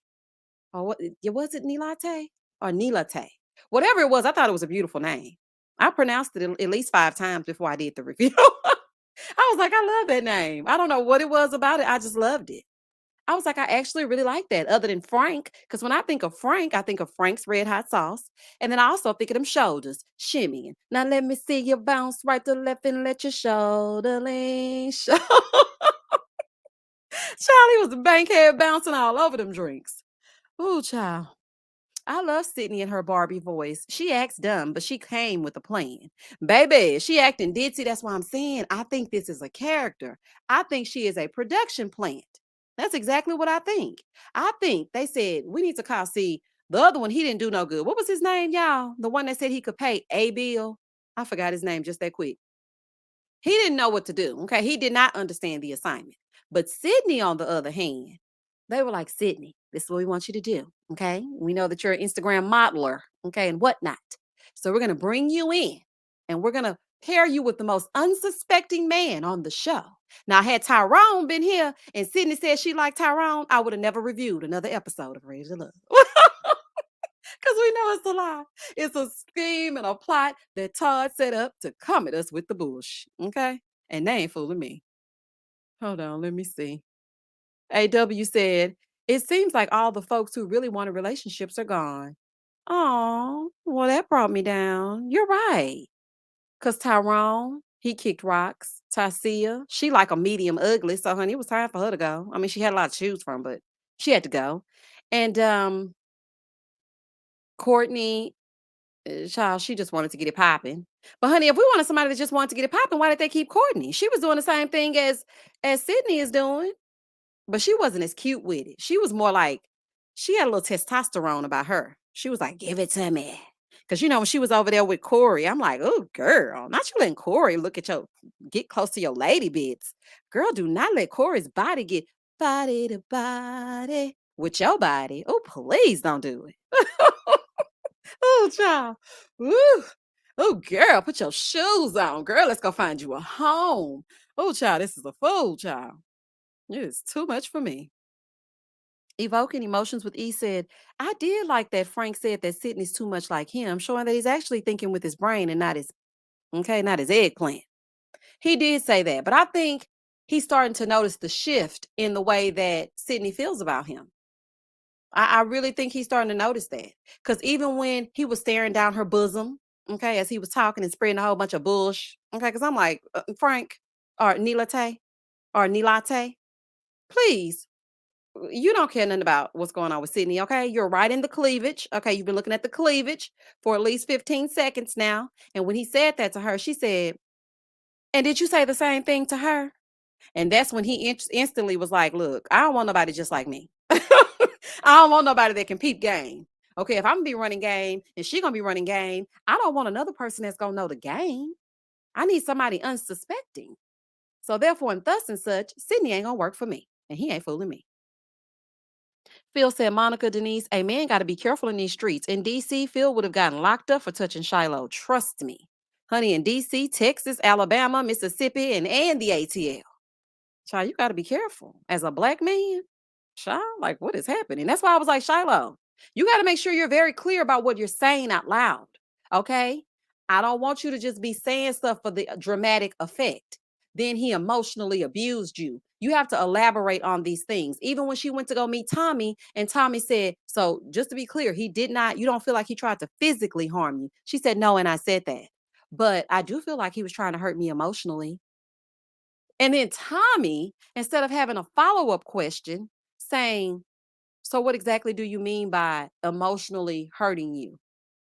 Or what was it Nilate? Or Nilate? Whatever it was, I thought it was a beautiful name. I pronounced it at least 5 times before I did the review. I was like, I love that name. I don't know what it was about it. I just loved it. I was like, I actually really like that, other than Frank. Because when I think of Frank, I think of Frank's Red Hot Sauce. And then I also think of them shoulders shimmying. Now let me see you bounce right to left and let your shoulder lean. Charlie was a bankhead bouncing all over them drinks. Ooh, child. I love Sydney and her Barbie voice. She acts dumb, but she came with a plan. Baby, she acting ditzy. That's why I'm saying I think this is a character. I think she is a production plant. That's exactly what I think. I think they said we need to call. See, the other one, he didn't do no good. What was his name, y'all? The one that said he could pay a bill. I forgot his name just that quick. He didn't know what to do. Okay. He did not understand the assignment. But Sydney, on the other hand, they were like, Sydney, this is what we want you to do. Okay. We know that you're an Instagram modeler. Okay. And whatnot. So we're going to bring you in and we're going to pair you with the most unsuspecting man on the show. Now, had Tyrone been here and Sydney said she liked Tyrone, I would have never reviewed another episode of Ready to Love. Because we know it's a lie. It's a scheme and a plot that Todd set up to come at us with the bullshit. Okay. And they ain't fooling me. Hold on. Let me see. AW said, it seems like all the folks who really wanted relationships are gone. Oh, well, that brought me down. You're right. Because Tyrone, he kicked rocks. Tasia, she like a medium ugly. So, honey, it was time for her to go. I mean, she had a lot to choose from, but she had to go. And Courtney, child, she just wanted to get it popping. But honey, if we wanted somebody that just wanted to get it popping, why did they keep Courtney? She was doing the same thing as Sydney is doing. but she wasn't as cute with it. She was more like she had a little testosterone about her. She was like, "Give it to me." Cause when she was over there with Corey, I'm like, "Oh, girl, not you letting Corey look at your get close to your lady bits. Girl, do not let Corey's body get body to body with your body. Oh, please don't do it." Oh, child. Woo. Oh, girl, put your shoes on. Girl, let's go find you a home. Oh, child, this is a fool, child. It is too much for me. Evoking emotions with E said, I did like that Frank said that Sydney's too much like him, showing that he's actually thinking with his brain and not his eggplant. He did say that, but I think he's starting to notice the shift in the way that Sydney feels about him. I really think he's starting to notice that. Because even when he was staring down her bosom, okay, as he was talking and spreading a whole bunch of bush, okay, because I'm like, Frank or Nilate, please, you don't care nothing about what's going on with Sydney, okay? You're right in the cleavage, okay? You've been looking at the cleavage for at least 15 seconds now. And when he said that to her, she said, and did you say the same thing to her? And that's when he instantly was like, look, I don't want nobody just like me. I don't want nobody that can peep game. Okay, if I'm gonna be running game and she gonna be running game, I don't want another person that's gonna know the game. I need somebody unsuspecting. So therefore, and thus and such, Sydney ain't gonna work for me. And he ain't fooling me. Phil said, Monica, Denise, a man got to be careful in these streets. In DC, Phil would have gotten locked up for touching Shiloh. Trust me. Honey, in DC, Texas, Alabama, Mississippi, and the ATL. Child, you got to be careful. As a black man, child, like what is happening? That's why I was like, Shiloh, you got to make sure you're very clear about what you're saying out loud. Okay? I don't want you to just be saying stuff for the dramatic effect. Then he emotionally abused you. You have to elaborate on these things. Even when she went to go meet Tommy, and Tommy said, so just to be clear, he did not, you don't feel like he tried to physically harm you. She said, no, and I said that. But I do feel like he was trying to hurt me emotionally. And then Tommy, instead of having a follow-up question saying, so what exactly do you mean by emotionally hurting you?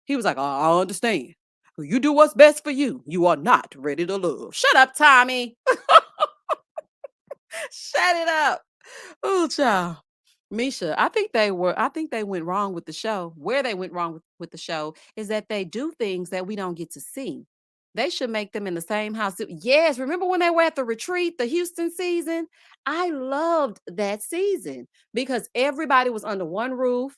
He was like, I understand. You do what's best for you. You are not ready to love. Shut up, Tommy. Shut it up. Oh, child. Misha, I think they went wrong with the show. Where they went wrong with the show is that they do things that we don't get to see. They should make them in the same house. Yes, remember when they were at the retreat, the Houston season? I loved that season because everybody was under one roof.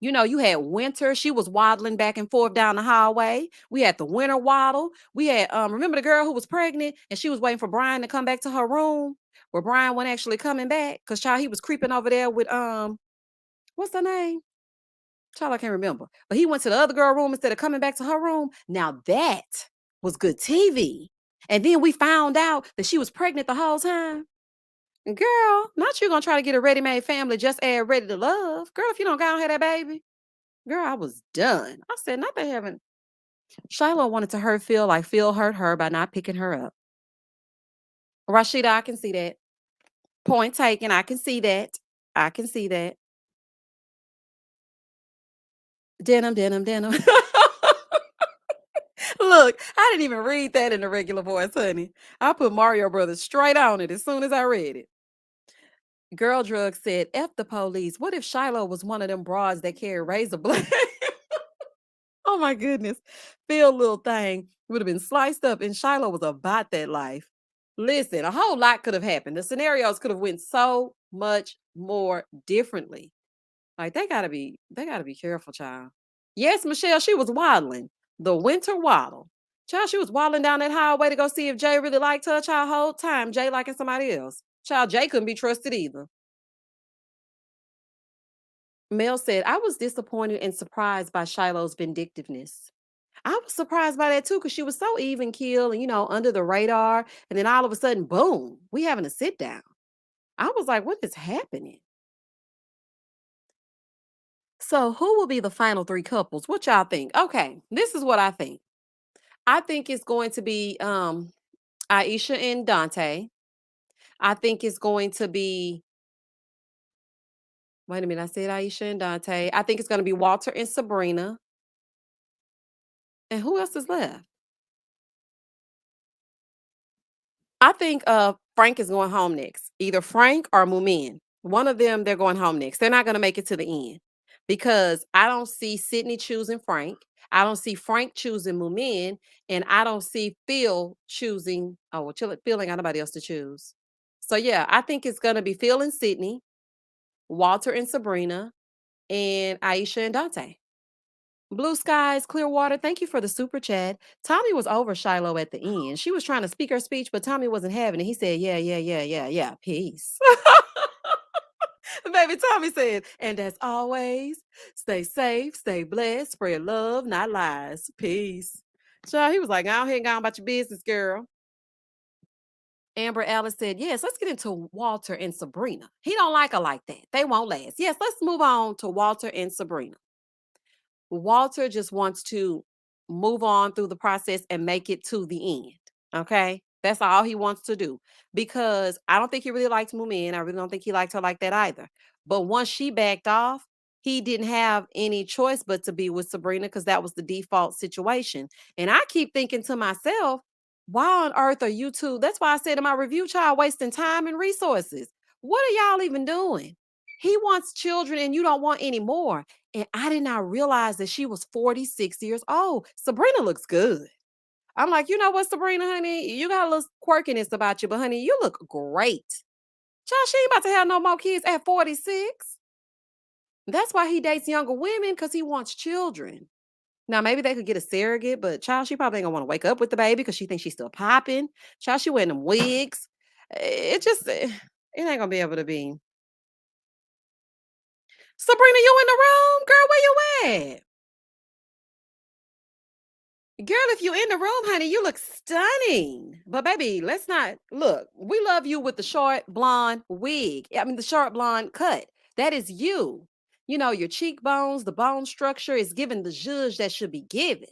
You had Winter. She was waddling back and forth down the hallway. We had the Winter waddle. We had remember the girl who was pregnant and she was waiting for Brian to come back to her room, where Brian wasn't actually coming back because child he was creeping over there with what's her name? Child, I can't remember. But he went to the other girl room instead of coming back to her room. Now that was good TV. And then we found out that she was pregnant the whole time. Girl, not you gonna try to get a ready-made family just add ready to love. Girl, if you don't go and have that baby. Girl, I was done. I said, not they haven't. Shiloh wanted to hurt Phil like Phil hurt her by not picking her up. Rashida, I can see that. Point taken. I can see that. I can see that. Denim, denim, denim. Look, I didn't even read that in the regular voice, honey. I put Mario Brothers straight on it as soon as I read it. Girl Drug said, F the police. What if Shiloh was one of them broads that carry razor blades? Oh my goodness. Phil little thing would have been sliced up and Shiloh was about that life. Listen, a whole lot could have happened. The scenarios could have went so much more differently. Like they gotta be careful, child. Yes, Michelle, she was waddling. The winter waddle. Child, she was waddling down that highway to go see if Jay really liked her. Child, whole time Jay liking somebody else. Child, Jay couldn't be trusted either. Mel said, I was disappointed and surprised by Shiloh's vindictiveness. I was surprised by that too, because she was so even keel and under the radar. And then all of a sudden, boom, we having a sit down. I was like, what is happening? So, who will be the final three couples? What y'all think? Okay, this is what I think. I think it's going to be Aisha and Dante. I think it's going to be, wait a minute, I said Aisha and Dante. I think it's going to be Walter and Sabrina. And who else is left? I think Frank is going home next. Either Frank or Mumin. One of them, they're going home next. They're not going to make it to the end because I don't see Sydney choosing Frank. I don't see Frank choosing Mumin, and I don't see Phil choosing. Oh, well, Phil ain't got nobody else to choose. So yeah, I think it's going to be Phil and Sydney, Walter and Sabrina, and Aisha and Dante. Blue skies, clear water. Thank you for the super chat. Tommy was over Shiloh at the end. She was trying to speak her speech, but Tommy wasn't having it. He said, yeah, yeah, yeah, yeah, yeah. Peace. Baby Tommy said, and as always, stay safe, stay blessed, spread love, not lies. Peace. So he was like, I don't hear going about your business, girl. Amber Alice said, yes, let's get into Walter and Sabrina. He don't like her like that. They won't last. Yes, let's move on to Walter and Sabrina. Walter just wants to move on through the process and make it to the end. Okay. That's all he wants to do. Because I don't think he really likes Mumin. I really don't think he liked her like that either. But once she backed off, he didn't have any choice but to be with Sabrina because that was the default situation. And I keep thinking to myself, why on earth are you two? That's why I said in my review, child, wasting time and resources. What are y'all even doing? He wants children and you don't want any more. And I did not realize that she was 46 years old. Sabrina looks good. I'm like, you know what, Sabrina, honey? You got a little quirkiness about you, but honey, you look great. Child, she ain't about to have no more kids at 46. That's why he dates younger women, because he wants children. Now, maybe they could get a surrogate, but child, she probably ain't gonna want to wake up with the baby because she thinks she's still popping. Child, she wearing them wigs. It ain't gonna be able to be. Sabrina, you in the room? Girl, where you at? Girl, if you in the room, honey, you look stunning. But baby, let's not look. We love you with the short blonde wig. I mean, the short blonde cut. That is you. You know, your cheekbones, the bone structure is giving the zhuzh that should be given.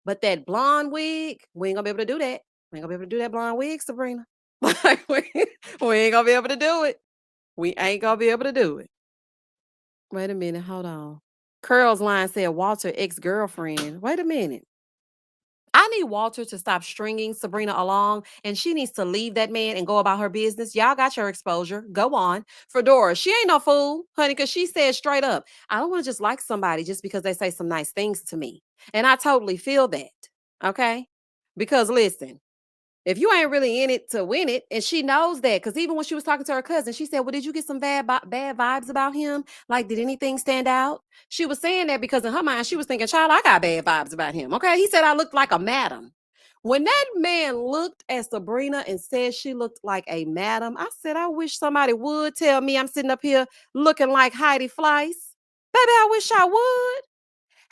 But that blonde wig, we ain't gonna be able to do that. We ain't gonna be able to do that blonde wig, Sabrina. Like, we ain't gonna be able to do it. We ain't gonna be able to do it. Wait a minute, hold on. Curl's line said Walter ex-girlfriend. Wait a minute. I need Walter to stop stringing Sabrina along, and she needs to leave that man and go about her business. Y'all got your exposure. Go on. Fedora, she ain't no fool, honey, because she said straight up, I don't want to just like somebody just because they say some nice things to me. And I totally feel that. Okay? Because listen, if you ain't really in it to win it, and she knows that, because even when she was talking to her cousin, she said, well, did you get some bad vibes about him? Like, did anything stand out? She was saying that because in her mind, she was thinking, child, I got bad vibes about him. Okay. He said I looked like a madam. When that man looked at Sabrina and said she looked like a madam, I said, I wish somebody would tell me I'm sitting up here looking like Heidi Fleiss. Baby, I wish I would.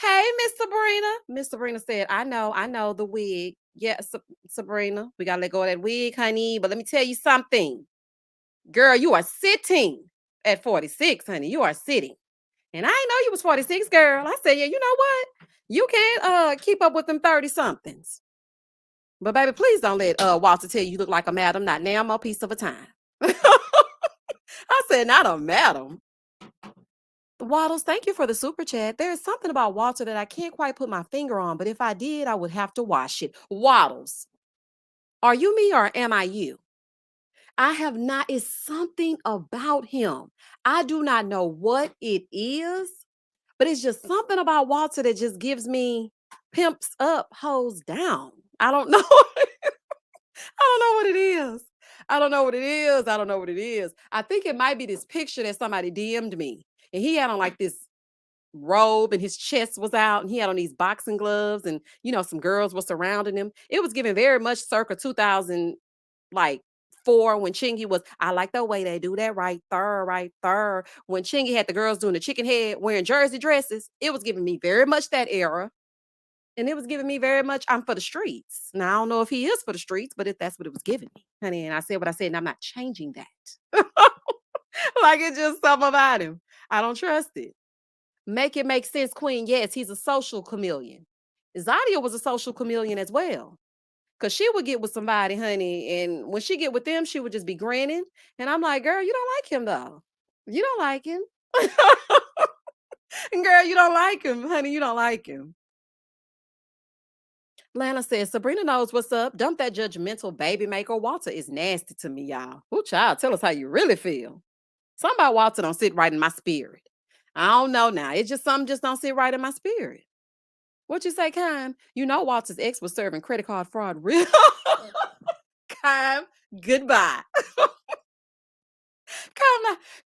Hey, Miss Sabrina. Miss Sabrina said, I know the wig. Yes, Sabrina, we got to let go of that wig, honey. But let me tell you something. Girl, you are sitting at 46, honey. You are sitting. And I didn't know you was 46, girl. I said, yeah, you know what? You can't keep up with them 30 somethings. But baby, please don't let Walter tell you look like a madam. Not now, more piece of a time. I said, not a madam. Waddles, thank you for the super chat. There is something about Walter that I can't quite put my finger on, but if I did, I would have to wash it. Waddles, are you me or am I you? I have not, it's something about him. I do not know what it is, but it's just something about Walter that just gives me pimps up, hoes down. I don't know. I don't know what it is. I don't know what it is. I don't know what it is. I think it might be this picture that somebody DM'd me. And he had on like this robe and his chest was out and he had on these boxing gloves and some girls were surrounding him. It was giving very much circa 2000 like 4 when Chingy was I like the way they do that right there. When Chingy had the girls doing the chicken head wearing jersey dresses, it was giving me very much that era. And it was giving me very much I'm for the streets. Now I don't know if he is for the streets, but if that's what it was giving me, honey. And I said what I said, and I'm not changing that. Like it's just something about him. I don't trust it. Make it make sense, Queen. Yes, he's a social chameleon. Zadia was a social chameleon as well. Cause she would get with somebody, honey, and when she get with them, she would just be grinning. And I'm like, girl, you don't like him though. You don't like him. Girl, you don't like him, honey. You don't like him. Lana says, Sabrina knows what's up. Dump that judgmental baby maker. Walter is nasty to me, y'all. Ooh, child, tell us how you really feel. Something about Walter don't sit right in my spirit. I don't know now. It's just something just don't sit right in my spirit. What you say, Kime? You know Walter's ex was serving credit card fraud. Real Kime, goodbye.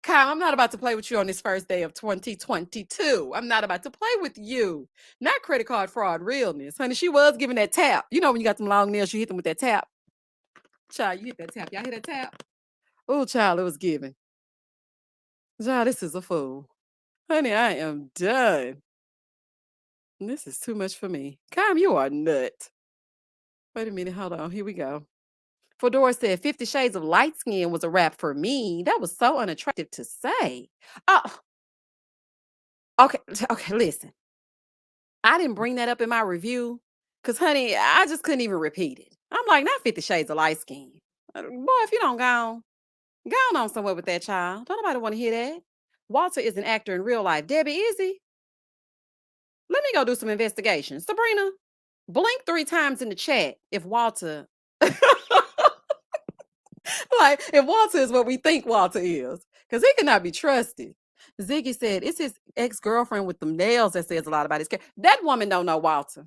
Kyle, I'm not about to play with you on this first day of 2022. I'm not about to play with you. Not credit card fraud realness. Honey, she was giving that tap. You know when you got them long nails, you hit them with that tap. Child, you hit that tap. Y'all hear that tap? Oh, child, it was giving. Child, this is a fool. Honey, I am done. This is too much for me. Cam, you are a nut. Wait a minute. Hold on. Here we go. Fedora said 50 Shades of Light Skin was a wrap for me. That was so unattractive to say. Oh, okay. Okay, listen. I didn't bring that up in my review because, honey, I just couldn't even repeat it. I'm like, not 50 Shades of Light Skin. Boy, if you don't go on somewhere with that child. Don't nobody want to hear that. Walter is an actor in real life. Debbie, is he? Let me go do some investigation. Sabrina, blink 3 times in the chat if Walter, like, if Walter is what we think Walter is, because he cannot be trusted. Ziggy said, it's his ex-girlfriend with them nails that says a lot about his character. That woman don't know Walter.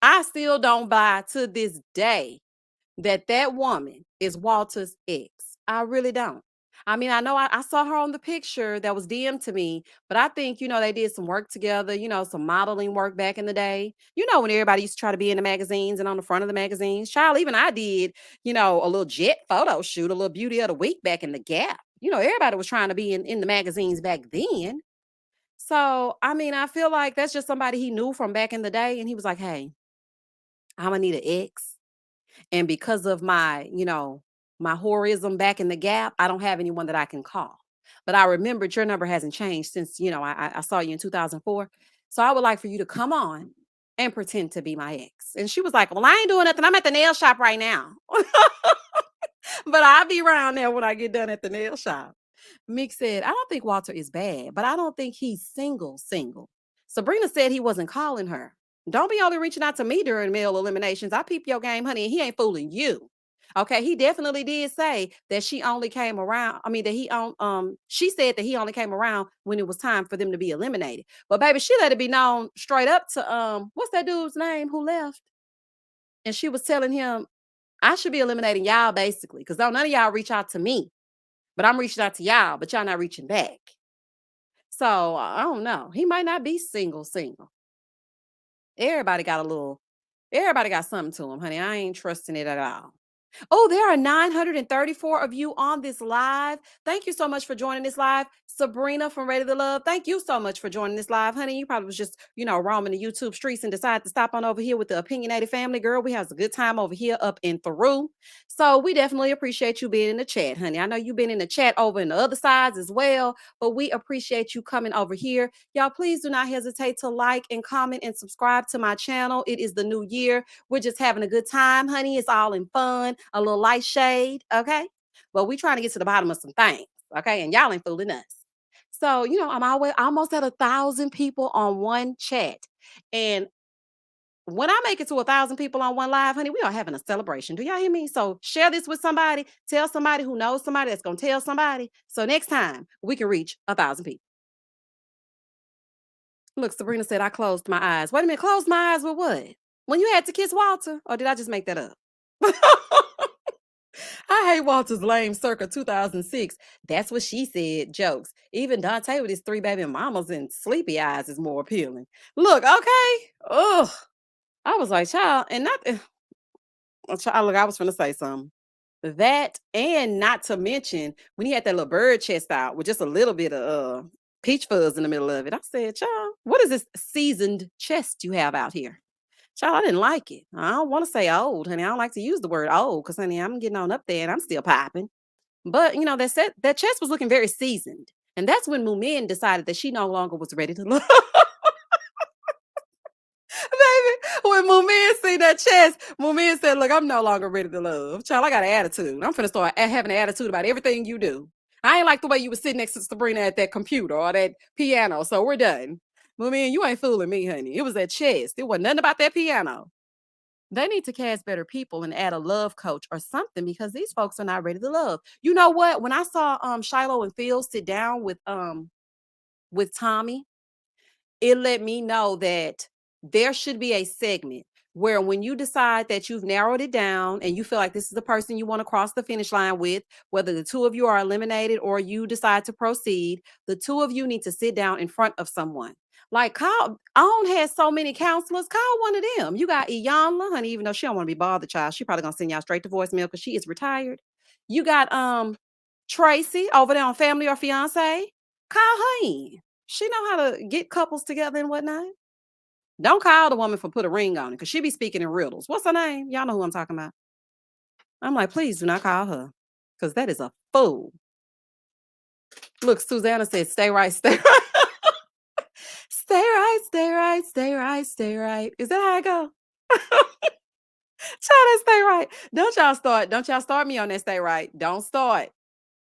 I still don't buy to this day that woman is Walter's ex. I really don't. I mean, I know I saw her on the picture that was DM to me, but I think, they did some work together, some modeling work back in the day. When everybody used to try to be in the magazines and on the front of the magazines. Child, even I did, a little jet photo shoot, a little beauty of the week back in the Gap. Everybody was trying to be in the magazines back then. So, I mean, I feel like that's just somebody he knew from back in the day. And he was like, hey, I'm gonna need an ex. And because of my horism back in the Gap, I don't have anyone that I can call. But I remembered your number hasn't changed since, I saw you in 2004. So I would like for you to come on and pretend to be my ex. And she was like, well, I ain't doing nothing. I'm at the nail shop right now. But I'll be around there when I get done at the nail shop. Mick said, I don't think Walter is bad, but I don't think he's single. Sabrina said he wasn't calling her. Don't be only reaching out to me during male eliminations. I peep your game, honey, and he ain't fooling you. Okay, he definitely did say that she only came around. I mean, that she said that he only came around when it was time for them to be eliminated. But baby, she let it be known straight up to what's that dude's name who left? And she was telling him, I should be eliminating y'all basically, because none of y'all reach out to me. But I'm reaching out to y'all, but y'all not reaching back. So I don't know. He might not be single. Everybody got something to him, honey. I ain't trusting it at all. Oh, there are 934 of you on this live. Thank you so much for joining this live. Sabrina from Ready to Love, thank you so much for joining this live, honey. You probably was just, roaming the YouTube streets and decided to stop on over here with the opinionated family. Girl, we have a good time over here up and through. So we definitely appreciate you being in the chat, honey. I know you've been in the chat over in the other sides as well, but we appreciate you coming over here. Y'all, please do not hesitate to like and comment and subscribe to my channel. It is the new year. We're just having a good time, honey. It's all in fun, a little light shade, okay? But we trying to get to the bottom of some things, okay? And y'all ain't fooling us. So, I'm almost at 1,000 people on one chat. And when I make it to 1,000 people on one live, honey, we are having a celebration. Do y'all hear me? So share this with somebody. Tell somebody who knows somebody that's going to tell somebody. So next time we can reach 1,000 people. Look, Sabrina said, I closed my eyes. Wait a minute, closed my eyes with what? When you had to kiss Walter? Or did I just make that up? I hate Walter's lame circa 2006. That's what she said. Jokes. Even Dante with his 3 baby mamas and sleepy eyes is more appealing. Look, okay. Ugh. I was like, child, and not child, look, I was gonna say something. That and not to mention when he had that little bird chest out with just a little bit of peach fuzz in the middle of it. I said, child, what is this seasoned chest you have out here? Child, I didn't like it. I don't want to say old, honey. I don't like to use the word old because, honey, I'm getting on up there and I'm still popping. But, that chest was looking very seasoned. And that's when Moomin decided that she no longer was ready to love. Baby, when Moomin see that chest, Moomin said, look, I'm no longer ready to love. Child, I got an attitude. I'm finna start having an attitude about everything you do. I ain't like the way you were sitting next to Sabrina at that computer or that piano. So we're done. Moomin, you ain't fooling me, honey. It was that chest. It wasn't nothing about that piano. They need to cast better people and add a love coach or something because these folks are not ready to love. You know what? When I saw Shiloh and Phil sit down with Tommy, it let me know that there should be a segment where when you decide that you've narrowed it down and you feel like this is the person you want to cross the finish line with, whether the two of you are eliminated or you decide to proceed, the two of you need to sit down in front of someone. Like Kyle, Own has so many counselors. Call one of them. You got Iyanla, honey, even though she don't want to be bothered, child. She probably gonna send y'all straight to voicemail because she is retired. You got Tracy over there on Family or Fiance. Call her in. She know how to get couples together and whatnot. Don't call the woman for put a ring on it because she be speaking in riddles. What's her name? Y'all know who I'm talking about. I'm like, please do not call her because that is a fool. Look, Susanna said, stay right, stay right. Stay right, stay right, stay right, stay right. Is that how I go? Try to stay right. Don't y'all start me on that stay right. Don't start.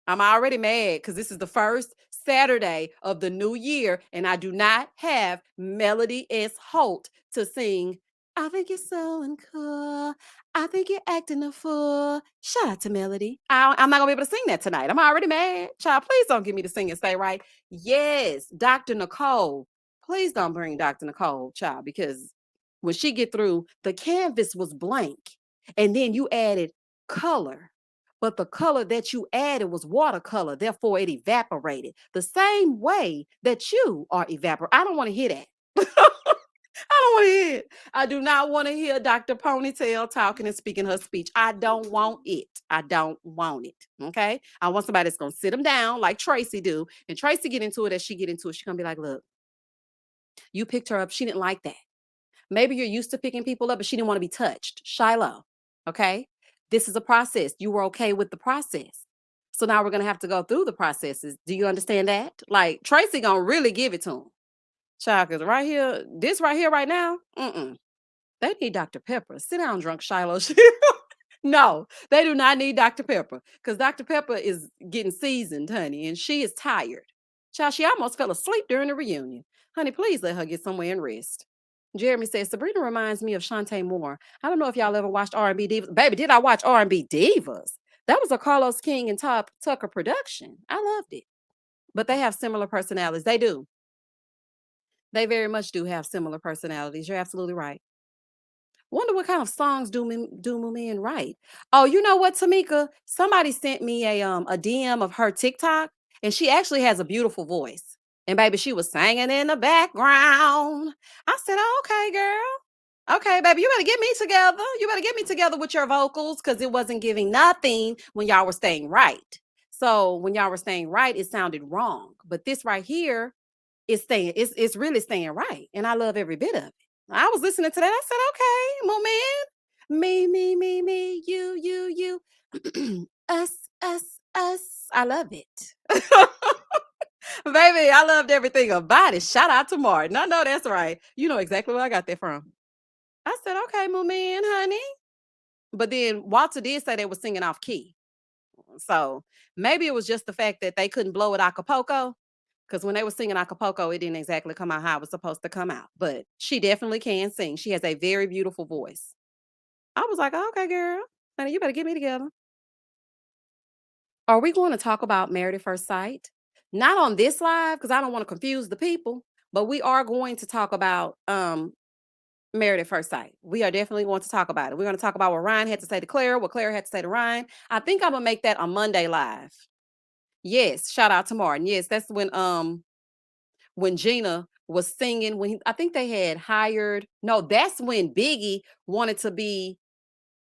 I'm already mad because this is the first Saturday of the new year, and I do not have Melody S. Holt to sing. I think you're so uncool. I think you're acting a fool. Shout out to Melody. I'm not gonna be able to sing that tonight. I'm already mad. Child, please don't get me to sing and stay right. Yes, Dr. Nicole. Please don't bring Dr. Nicole, child, because when she get through, the canvas was blank, and then you added color, but the color that you added was watercolor, therefore it evaporated the same way that you are evaporating. I don't want to hear that. I don't want to hear it. I do not want to hear Dr. Ponytail talking and speaking her speech. I don't want it. I don't want it. Okay. I want somebody that's gonna sit them down like Tracy do. And Tracy get into it as she get into it. She's gonna be like, look, you picked her up. She didn't like that. Maybe you're used to picking people up, but she didn't want to be touched. Shiloh, okay? This is a process. You were okay with the process. So now we're gonna have to go through the processes. Do you understand that? Like Tracy gonna really give it to him. Child, cause right here, this right here, right now, they need Dr. Pepper. Sit down, drunk Shiloh. No, they do not need Dr. Pepper because Dr. Pepper is getting seasoned, honey, and she is tired. Child, she almost fell asleep during the reunion. Honey, please let her get somewhere and rest. Jeremy says Sabrina reminds me of Shantae Moore. I don't know if y'all ever watched R&B Divas. Baby, did I watch R&B Divas? That was a Carlos King and Top Tucker production. I loved it. But they have similar personalities. They do. They very much do have similar personalities. You're absolutely right. Wonder what kind of songs do Moomin write? Oh, you know what, Tamika? Somebody sent me a DM of her TikTok, and she actually has a beautiful voice. And baby, she was singing in the background. I said, oh, okay, girl. Okay, baby, you better get me together. You better get me together with your vocals because it wasn't giving nothing when y'all were staying right. So when y'all were staying right, it sounded wrong. But this right here is staying, it's really staying right. And I love every bit of it. I was listening to that. I said, okay, my man. Me, you. Us, us, us. I love it. Baby, I loved everything about it. Shout out to Martin. I know that's right. You know exactly where I got that from. I said, okay, my man, honey. But then Walter did say they were singing off key. So maybe it was just the fact that they couldn't blow it Acapulco. Because when they were singing Acapulco, it didn't exactly come out how it was supposed to come out. But she definitely can sing. She has a very beautiful voice. I was like, oh, okay, girl. Honey, you better get me together. Are we going to talk about Married at First Sight? Not on this live, because I don't want to confuse the people, but we are going to talk about Married at First Sight. We are definitely going to talk about it. We're going to talk about what Ryan had to say to Claire, what Claire had to say to Ryan. I think I'm gonna make that a Monday live. Yes, shout out to Martin. Yes, that's when Gina was singing. I think they had hired. No, that's when Biggie wanted to be.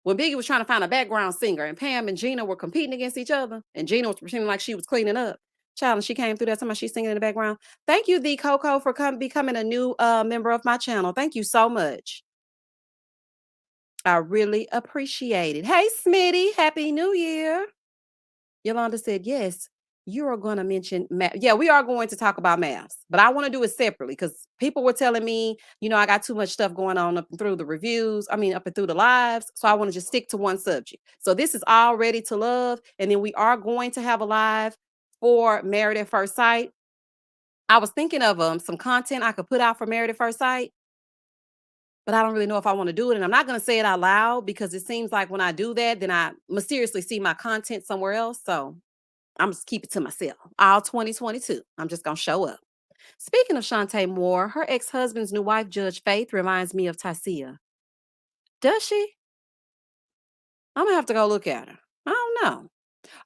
When Biggie was trying to find a background singer, and Pam and Gina were competing against each other, and Gina was pretending like she was cleaning up. Child, and she came through that time she's singing in the background. Thank you, the Coco, for becoming a new member of my channel. Thank you so much. I really appreciate it. Hey, Smitty, Happy New Year. Yolanda said, yes, you are going to mention math. Yeah, we are going to talk about maths, but I want to do it separately because people were telling me, I got too much stuff going on up and through the reviews. I mean, up and through the lives. So I want to just stick to one subject. So this is all Ready to Love. And then we are going to have a live for Married at First Sight. I was thinking of some content I could put out for Married at First Sight. but I don't really know if I want to do it. And I'm not going to say it out loud because it seems like when I do that, then I mysteriously see my content somewhere else. So I'm just keep it to myself. All 2022. I'm just going to show up. Speaking of Shantae Moore, her ex-husband's new wife, Judge Faith, reminds me of Tasia. Does she? I'm gonna have to go look at her. I don't know.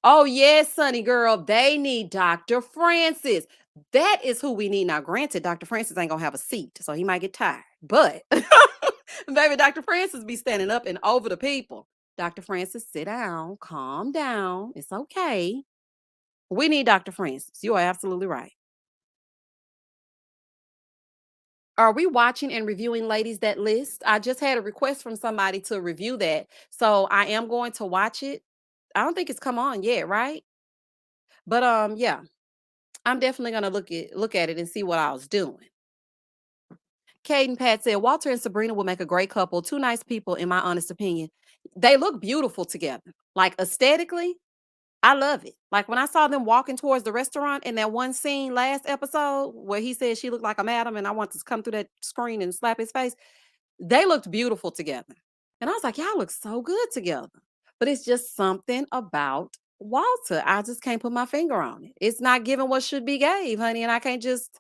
Oh, yes, Sunny girl. They need Dr. Francis. That is who we need. Now, granted, Dr. Francis ain't gonna have a seat, so he might get tired. But baby, Dr. Francis be standing up and over the people. Dr. Francis, sit down, calm down. It's okay. We need Dr. Francis. You are absolutely right. Are we watching and reviewing ladies that list? I just had a request from somebody to review that. So I am going to watch it. I don't think it's come on yet, right? But yeah, I'm definitely gonna look at it and see what I was doing. Caden Pat said Walter and Sabrina will make a great couple. Two nice people, in my honest opinion. They look beautiful together. Like aesthetically, I love it. Like when I saw them walking towards the restaurant in that one scene last episode where he said she looked like a madam and I want to come through that screen and slap his face. They looked beautiful together. And I was like, y'all look so good together. But it's just something about Walter. I just can't put my finger on it. It's not giving what should be gave, honey. And I can't just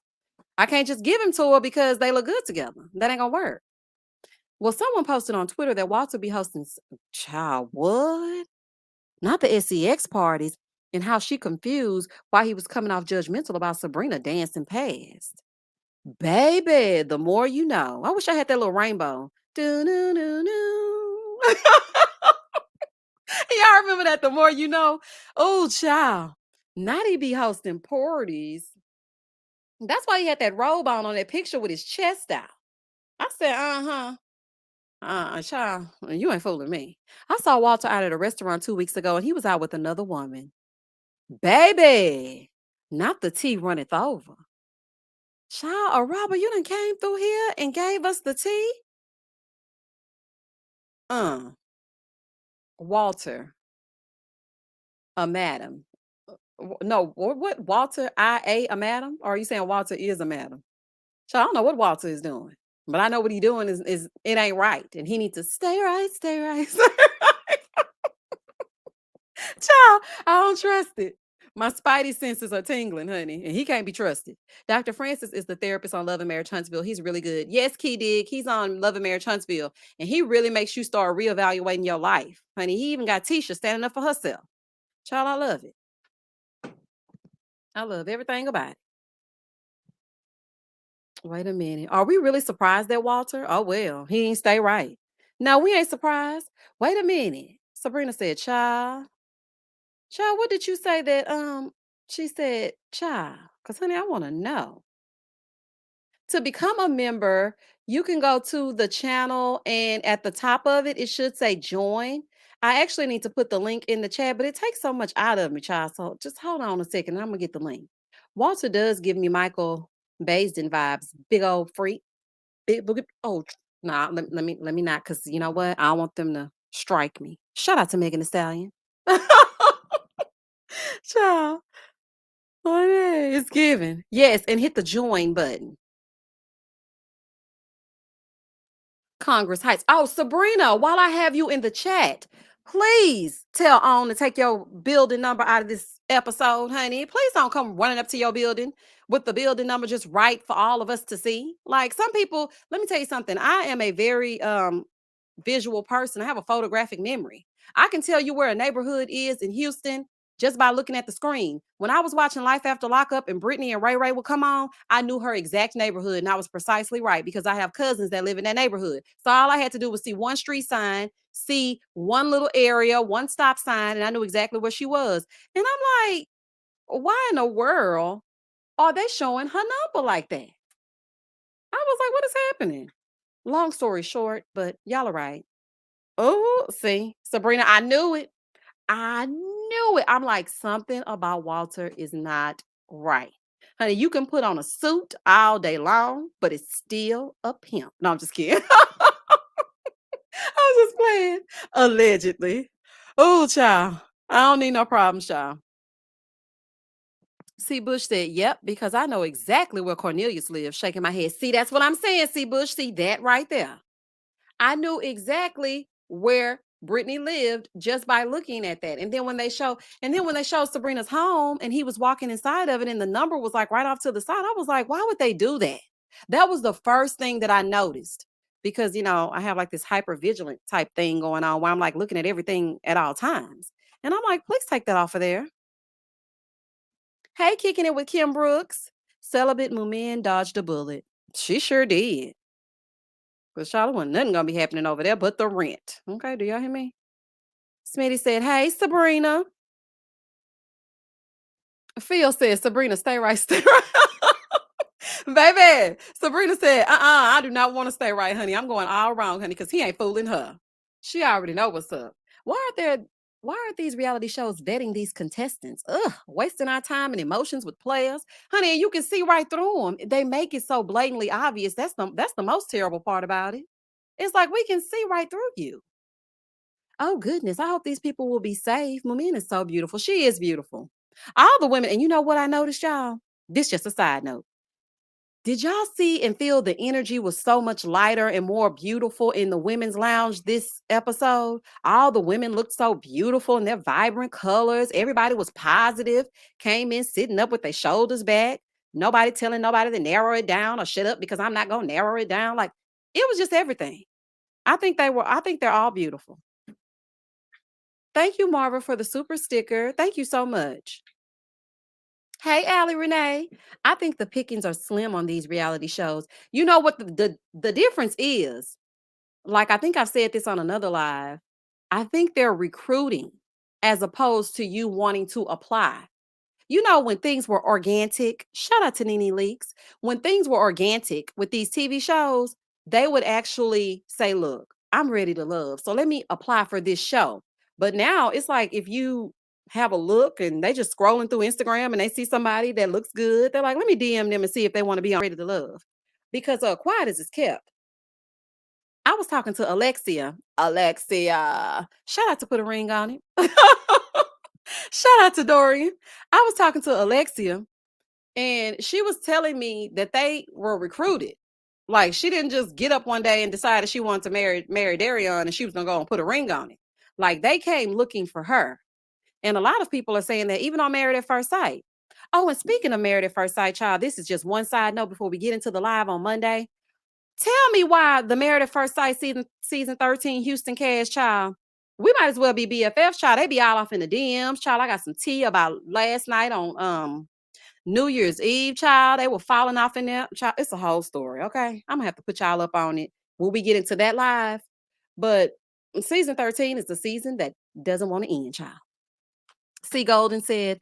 give him to her because they look good together. That ain't gonna work. Well, someone posted on Twitter that Walter be hosting child what? Not the sex parties, and how she confused why he was coming off judgmental about Sabrina dancing past. Baby, the more you know. I wish I had that little rainbow. Do-do-do-do. Y'all remember that? The more you know. Oh, child. Not he be hosting parties. That's why he had that robe on that picture with his chest out. I said, uh-huh. Child, you ain't fooling me. I saw Walter out at a restaurant 2 weeks ago and he was out with another woman. Baby, not the tea runneth over. Child, a robber, you done came through here and gave us the tea? Uh, Walter, a madam. No, what? Walter, a madam? Or are you saying Walter is a madam? Child, I don't know what Walter is doing. But I know what he doing is it ain't right. And he needs to stay right, stay right, stay right. Child, I don't trust it. My spidey senses are tingling, honey, and he can't be trusted. Dr. Francis is the therapist on Love and Marriage Huntsville. He's really good. Yes, Key Dig, he's on Love and Marriage Huntsville, and he really makes you start reevaluating your life, honey. He even got Tisha standing up for herself. Child, I love it. I love everything about it. Wait a minute. Are we really surprised at Walter? Oh, well, he ain't stay right. No, we ain't surprised. Wait a minute. Sabrina said, child. Child, what did you say that she said, child? Because honey, I want to know. To become a member, you can go to the channel and at the top of it, it should say join. I actually need to put the link in the chat, but it takes so much out of me, child. So just hold on a second. I'm gonna get the link. Walter does give me Michael Baisden vibes. Big old freak. Big boogie. Oh, nah, let me not, because you know what? I don't want them to strike me. Shout out to Megan Thee Stallion. Child. Oh, yeah, it's given. Yes, and hit the join button. Congress Heights. Oh, Sabrina, while I have you in the chat, please tell On to take your building number out of this episode, honey. Please don't come running up to your building with the building number just right for all of us to see. Like some people, let me tell you something. I am a very visual person. I have a photographic memory. I can tell you where a neighborhood is in Houston just by looking at the screen. When I was watching Life After Lockup and Brittany and Ray Ray would come on, I knew her exact neighborhood and I was precisely right because I have cousins that live in that neighborhood. So all I had to do was see one street sign, see one little area, one stop sign, and I knew exactly where she was. And I'm like, why in the world are they showing her number like that? I was like, what is happening? Long story short, but y'all are right. Oh, see, Sabrina, I knew it. I knew it. I'm like, something about Walter is not right. Honey, you can put on a suit all day long, but it's still a pimp. No, I'm just kidding. I was just playing. Allegedly. Oh, child. I don't need no problems, child. C. Bush said, yep, because I know exactly where Cornelius lives, shaking my head. See, that's what I'm saying, C. Bush. See that right there. I knew exactly where Brittany lived just by looking at that. And then when they showed Sabrina's home and he was walking inside of it and the number was like right off to the side, I was like, why would they do that? That was the first thing that I noticed because I have like this hyper vigilant type thing going on where I'm like looking at everything at all times. And I'm like, please take that off of there. Hey, kicking it with Kim Brooks. Celibate Moomin dodged a bullet. She sure did. Because Charlotte wasn't nothing gonna be happening over there but the rent. Okay, do y'all hear me? Smitty said, hey, Sabrina. Phil said, Sabrina, stay right, stay right. Baby, Sabrina said, I do not want to stay right, honey. I'm going all wrong, honey, because he ain't fooling her. She already know what's up. Why aren't these reality shows vetting these contestants? Ugh, wasting our time and emotions with players. Honey, and you can see right through them. They make it so blatantly obvious. That's the most terrible part about it. It's like we can see right through you. Oh goodness, I hope these people will be safe. Mumin is so beautiful. She is beautiful. All the women, and you know what I noticed, y'all? This just a side note. Did y'all see and feel the energy was so much lighter and more beautiful in the women's lounge this episode? All the women looked so beautiful in their vibrant colors. Everybody was positive, came in sitting up with their shoulders back. Nobody telling nobody to narrow it down or shut up because I'm not going to narrow it down. Like it was just everything. I think they're all beautiful. Thank you, Marva, for the super sticker. Thank you so much. Hey, Allie Renee. I think the pickings are slim on these reality shows. You know what the difference is? Like, I think I've said this on another live. I think they're recruiting as opposed to you wanting to apply. When things were organic, shout out to Nene Leaks. When things were organic with these TV shows, they would actually say, look, I'm ready to love. So let me apply for this show. But now it's like if you have a look and they just scrolling through Instagram and they see somebody that looks good, they're like, let me DM them and see if they want to be on Ready to Love. Because quiet as it's kept. I was talking to Alexia. Alexia. Shout out to put a ring on it. Shout out to Dorian. I was talking to Alexia and she was telling me that they were recruited. Like she didn't just get up one day and decided she wanted to marry Darion and she was gonna go and put a ring on it. Like they came looking for her. And a lot of people are saying that even on Married at First Sight. Oh, and speaking of Married at First Sight, child, this is just one side note before we get into the live on Monday. Tell me why the Married at First Sight season 13 Houston cast, child. We might as well be BFFs, child. They be all off in the DMs, child. I got some tea about last night on New Year's Eve, child. They were falling off in there. Child, it's a whole story. Okay. I'm gonna have to put y'all up on it when we get into that live. But season 13 is the season that doesn't want to end, child. C. Golden said,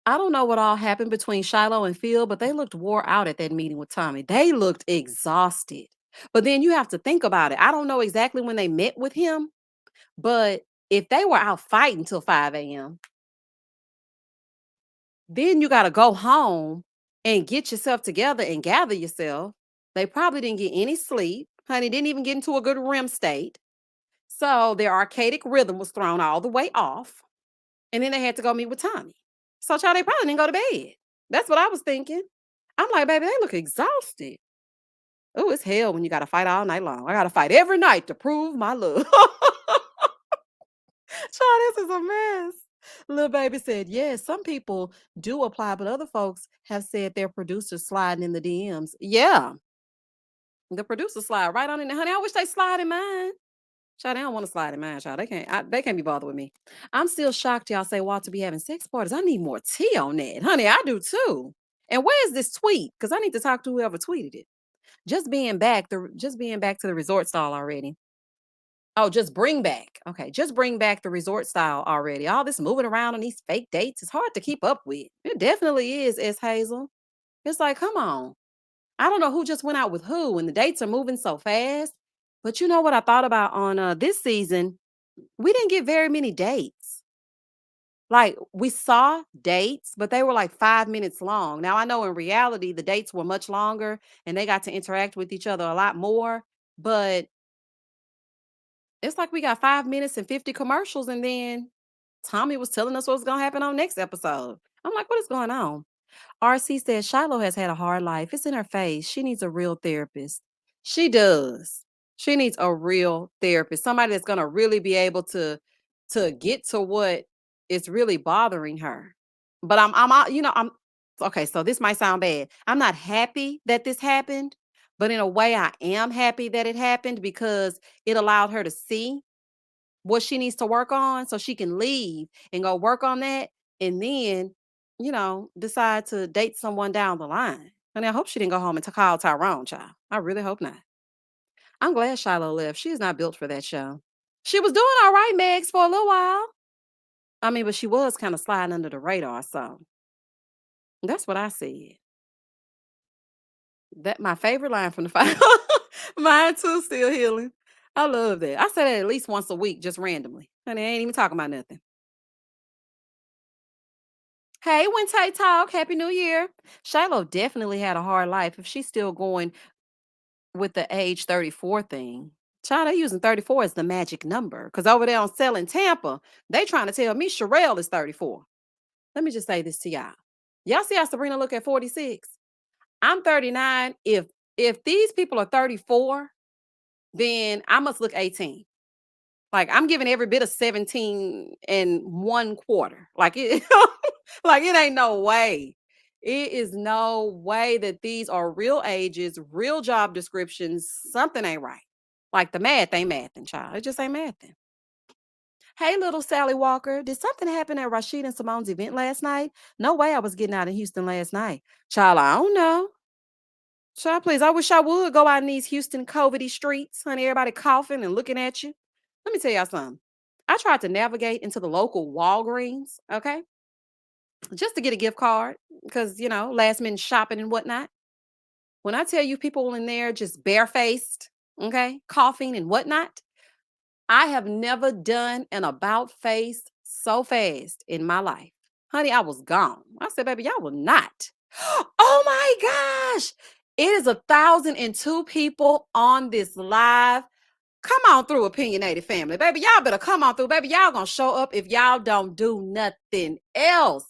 I don't know what all happened between Shiloh and Phil, but they looked wore out at that meeting with Tommy. They looked exhausted. But then you have to think about it. I don't know exactly when they met with him, but if they were out fighting till 5 a.m., then you got to go home and get yourself together and gather yourself. They probably didn't get any sleep. Honey, didn't even get into a good REM state. So their archaic rhythm was thrown all the way off. And then they had to go meet with Tommy. So, child, they probably didn't go to bed. That's what I was thinking. I'm like, baby, they look exhausted. Oh, it's hell when you got to fight all night long. I got to fight every night to prove my love. Child, this is a mess. Little baby said, yes, some people do apply, but other folks have said their producers sliding in the DMs. Yeah, the producers slide right on in there. Honey, I wish they slide in mine. Child, they don't want to slide in mine, child. They can't be bothered with me. I'm still shocked y'all say Walter be having sex parties. I need more tea on that. Honey, I do too. And where is this tweet? Because I need to talk to whoever tweeted it. Just being back to the resort style already. Oh, just bring back. Okay, just bring back the resort style already. All this moving around on these fake dates is hard to keep up with. It definitely is, S. Hazel. It's like, come on. I don't know who just went out with who, and the dates are moving so fast. But you know what I thought about on this season? We didn't get very many dates. Like we saw dates, but they were like 5 minutes long. Now I know in reality the dates were much longer and they got to interact with each other a lot more. But it's like we got 5 minutes and 50 commercials, and then Tommy was telling us what's gonna happen on next episode. I'm like, what is going on? RC says Shiloh has had a hard life. It's in her face. She needs a real therapist. She does. She needs a real therapist, somebody that's gonna really be able to get to what is really bothering her. But I'm okay, so this might sound bad. I'm not happy that this happened, but in a way I am happy that it happened because it allowed her to see what she needs to work on so she can leave and go work on that and then, decide to date someone down the line. And I hope she didn't go home and call Tyrone, child. I really hope not. I'm glad Shiloh left. She's not built for that show. She was doing all right, Megs, for a little while. I mean, but she was kind of sliding under the radar, so that's what I said. That my favorite line from the final. Mine too, still healing. I love that. I say that at least once a week, just randomly. And I ain't even talking about nothing. Hey, when Tay Talk, Happy New Year. Shiloh definitely had a hard life if she's still going with the age 34 thing. Child, they using 34 as the magic number. Because over there on Selling Tampa, they trying to tell me Sherelle is 34. Let me just say this to y'all. Y'all see how Sabrina look at 46? I'm 39. If these people are 34, then I must look 18. Like I'm giving every bit of 17 and 1/4. Like it like it ain't no way. It is no way that these are real ages, real job descriptions. Something ain't right. Like the math ain't mathing, child. It just ain't mathing. Hey, little Sally Walker, did something happen at Rashid and Simone's event last night? No way I was getting out in Houston last night. Child, I don't know. Child, please, I wish I would go out in these Houston COVIDy streets, honey. Everybody coughing and looking at you. Let me tell y'all something. I tried to navigate into the local Walgreens, okay, just to get a gift card because, last minute shopping and whatnot. When I tell you people in there just barefaced, okay, coughing and whatnot, I have never done an about face so fast in my life. Honey, I was gone. I said, baby, y'all will not. Oh my gosh. It is 1,002 people on this live. Come on through, opinionated family. Baby, y'all better come on through. Baby, y'all gonna show up if y'all don't do nothing else.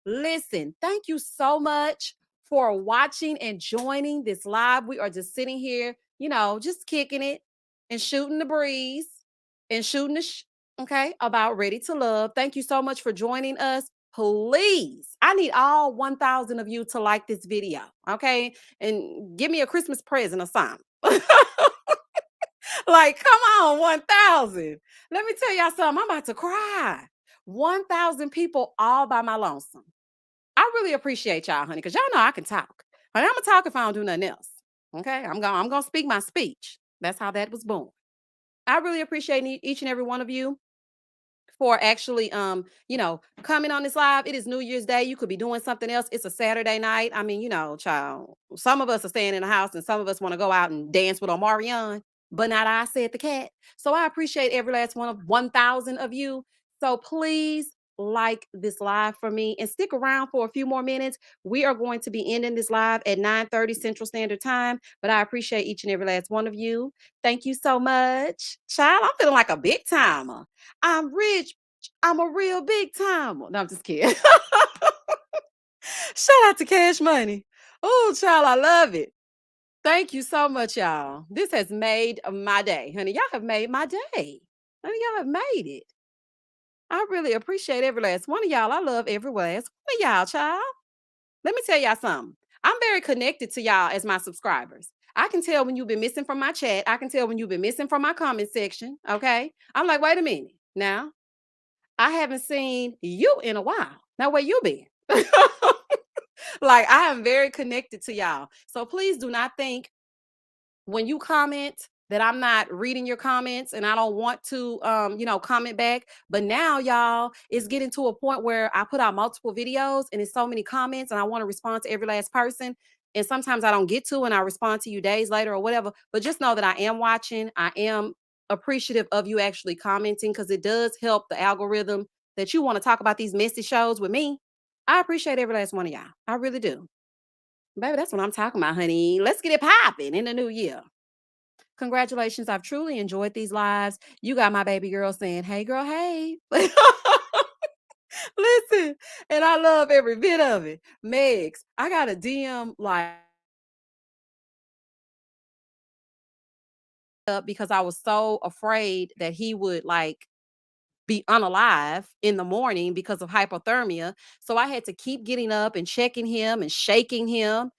Listen, thank you so much for watching and joining this live. We are just sitting here, just kicking it and shooting the breeze and shooting okay, about Ready to Love. Thank you so much for joining us. Please, I need all 1,000 of you to like this video, okay? And give me a Christmas present or something. Like, come on, 1,000. Let me tell y'all something. I'm about to cry. 1,000 people all by my lonesome. I really appreciate y'all, honey, because y'all know I can talk. Honey, I'm gonna talk if I don't do nothing else. Okay, I'm gonna speak my speech. That's how that was born. I really appreciate each and every one of you for actually coming on this live. It is New Year's Day. You could be doing something else. It's a Saturday night. I mean, child, some of us are staying in the house and some of us want to go out and dance with Omarion, but not I, said the cat. So I appreciate every last one of 1,000 of you. So please like this live for me and stick around for a few more minutes. We are going to be ending this live at 9:30 Central Standard Time, but I appreciate each and every last one of you. Thank you so much. Child, I'm feeling like a big timer. I'm rich. I'm a real big timer. No, I'm just kidding. Shout out to Cash Money. Oh, child, I love it. Thank you so much, y'all. This has made my day, honey. Y'all have made my day. Honey, y'all have made it. I really appreciate every last one of y'all. I love every last one of y'all, child. Let me tell y'all something. I'm very connected to y'all as my subscribers. I can tell when you've been missing from my chat. I can tell when you've been missing from my comment section. Okay. I'm like, wait a minute. Now, I haven't seen you in a while. Now, where you been? Like, I am very connected to y'all. So please do not think when you comment that I'm not reading your comments and I don't want to comment back. But now, y'all, it's getting to a point where I put out multiple videos and it's so many comments and I want to respond to every last person. And sometimes I don't get to and I respond to you days later or whatever. But just know that I am watching. I am appreciative of you actually commenting because it does help the algorithm that you want to talk about these messy shows with me. I appreciate every last one of y'all. I really do. Baby, that's what I'm talking about, honey. Let's get it popping in the new year. Congratulations. I've truly enjoyed these lives. You got my baby girl saying, hey, girl, hey. Listen, and I love every bit of it. Megs, I got a DM like, up because I was so afraid that he would like be unalive in the morning because of hypothermia. So I had to keep getting up and checking him and shaking him.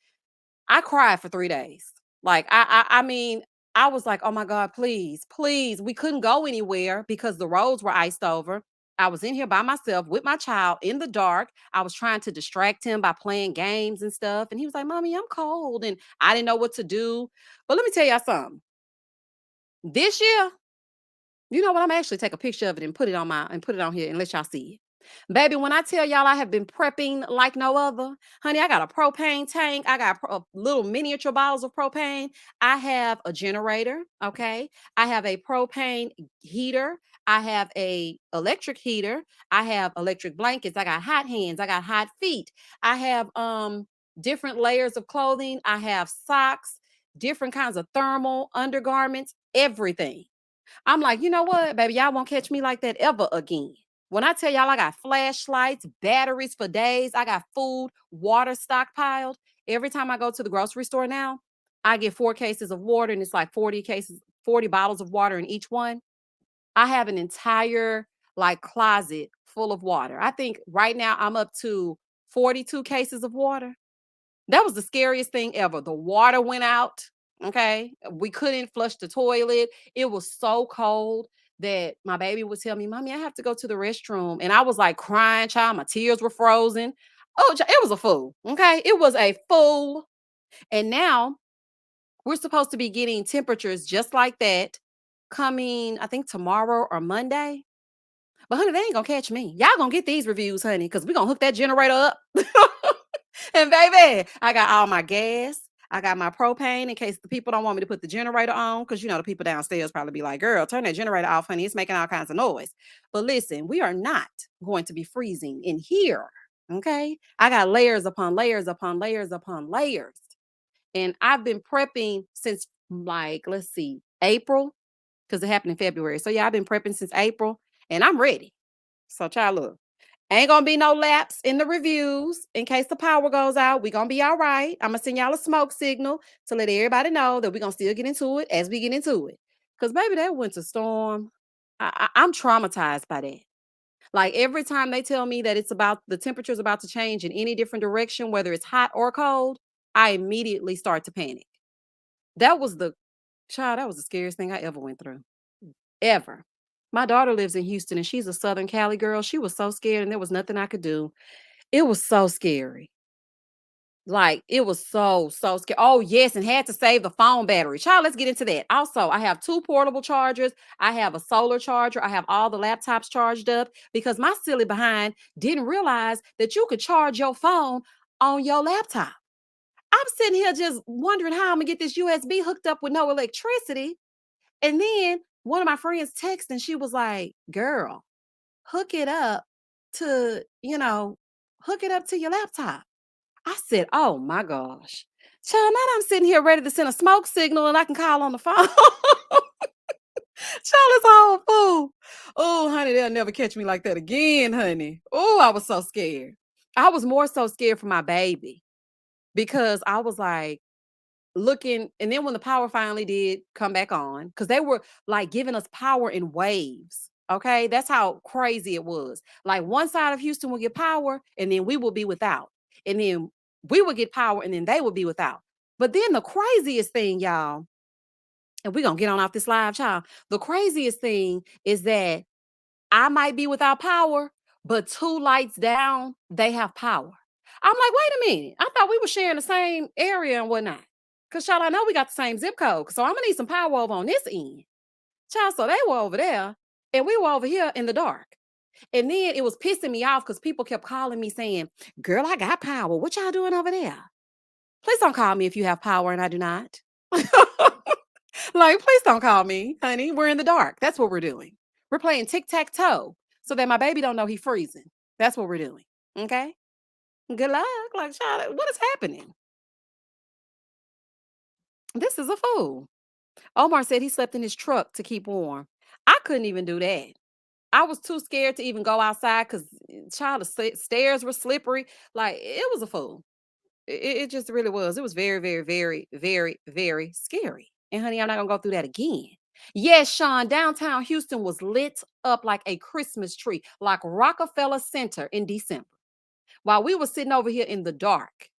I cried for 3 days. Like, I mean, I was like, "Oh my god, please, please." We couldn't go anywhere because the roads were iced over. I was in here by myself with my child in the dark. I was trying to distract him by playing games and stuff, and he was like, "Mommy, I'm cold," and I didn't know what to do. But let me tell y'all something. This year, you know what? I'm actually take a picture of it and put it on here and let y'all see it. Baby, when I tell y'all I have been prepping like no other, honey, I got a propane tank. I got little miniature bottles of propane. I have a generator, okay? I have a propane heater. I have a electric heater. I have electric blankets. I got hot hands. I got hot feet. I have different layers of clothing. I have socks, different kinds of thermal undergarments, everything. I'm like, you know what, baby, y'all won't catch me like that ever again. When I tell y'all I got flashlights, batteries for days, I got food, water stockpiled. Every time I go to the grocery store now, I get 4 cases of water and it's like 40 cases, 40 bottles of water in each one. I have an entire like closet full of water. I think right now I'm up to 42 cases of water. That was the scariest thing ever. The water went out. Okay. We couldn't flush the toilet. It was so cold that my baby would tell me, Mommy, I have to go to the restroom. And I was like crying, child. My tears were frozen. Oh, it was a fool. Okay. It was a fool. And now we're supposed to be getting temperatures just like that coming, I think, tomorrow or Monday. But honey, they ain't gonna catch me. Y'all gonna get these reviews, honey, because we gonna hook that generator up. And baby, I got all my gas. I got my propane in case the people don't want me to put the generator on. Cause you know the people downstairs probably be like, girl, turn that generator off, honey. It's making all kinds of noise. But listen, we are not going to be freezing in here. Okay. I got layers upon layers upon layers upon layers. And I've been prepping since like, let's see, April, because it happened in February. So yeah, I've been prepping since April and I'm ready. So child, look, ain't gonna be no lapse in the reviews in case the power goes out. We gonna be all right. I'm gonna send y'all a smoke signal to let everybody know that we gonna still get into it as we get into it. Cause baby, that winter storm, I'm traumatized by that. Like every time they tell me that it's about the temperature's about to change in any different direction, whether it's hot or cold, I immediately start to panic. That was the child, that was the scariest thing I ever went through. Ever. My daughter lives in Houston and she's a Southern Cali girl. She was so scared and there was nothing I could do. It was so scary. Like, it was so scary. Oh, yes, and had to save the phone battery. Child, let's get into that. Also, I have 2 portable chargers. I have a solar charger. I have all the laptops charged up because my silly behind didn't realize that you could charge your phone on your laptop. I'm sitting here just wondering how I'm gonna get this USB hooked up with no electricity. And then one of my friends texted and she was like, "Girl, hook it up to, hook it up to your laptop." I said, "Oh my gosh." Child, now that I'm sitting here ready to send a smoke signal and I can call on the phone. Child, it's all fool. Oh, honey, they'll never catch me like that again, honey. Oh, I was so scared. I was more so scared for my baby because I was like, looking, and then when the power finally did come back on, because they were like giving us power in waves. Okay. That's how crazy it was. Like one side of Houston will get power and then we will be without. And then we would get power and then they would be without. But then the craziest thing, y'all, and we're gonna get on off this live, child. The craziest thing is that I might be without power, but 2 lights down, they have power. I'm like, wait a minute. I thought we were sharing the same area and whatnot. Cause child, I know we got the same zip code. So I'm gonna need some power over on this end. Child, so they were over there and we were over here in the dark. And then it was pissing me off because people kept calling me saying, "Girl, I got power. What y'all doing over there? Please don't call me if you have power and I do not." Like, please don't call me, honey. We're in the dark. That's what we're doing. We're playing tic-tac-toe so that my baby don't know he's freezing. That's what we're doing. Okay? Good luck. Like, child, what is happening? This is a fool. Omar said he slept in his truck to keep warm. I couldn't even do that. I was too scared to even go outside because child, the stairs were slippery. Like, it was a fool. It just really was. It was very, very, very, very, very scary. And honey, I'm not gonna go through that again. Yes, Sean, downtown Houston was lit up like a Christmas tree, like Rockefeller Center in December. While we were sitting over here in the dark,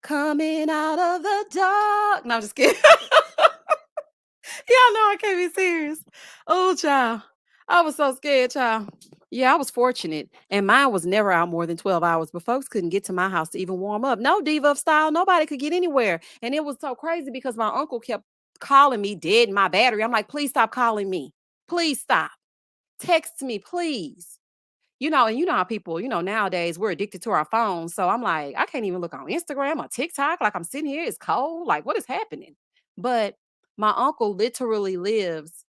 coming out of the dark. No, I'm just kidding. Y'all know I can't be serious. Oh, child. I was so scared, child. Yeah, I was fortunate. And mine was never out more than 12 hours, but folks couldn't get to my house to even warm up. No diva of style. Nobody could get anywhere. And it was so crazy because my uncle kept calling me dead in my battery. I'm like, please stop calling me. Please stop. Text me, please. And you know how people, nowadays we're addicted to our phones. So I'm like, I can't even look on Instagram or TikTok. Like I'm sitting here, it's cold. Like, what is happening? But my uncle literally lives,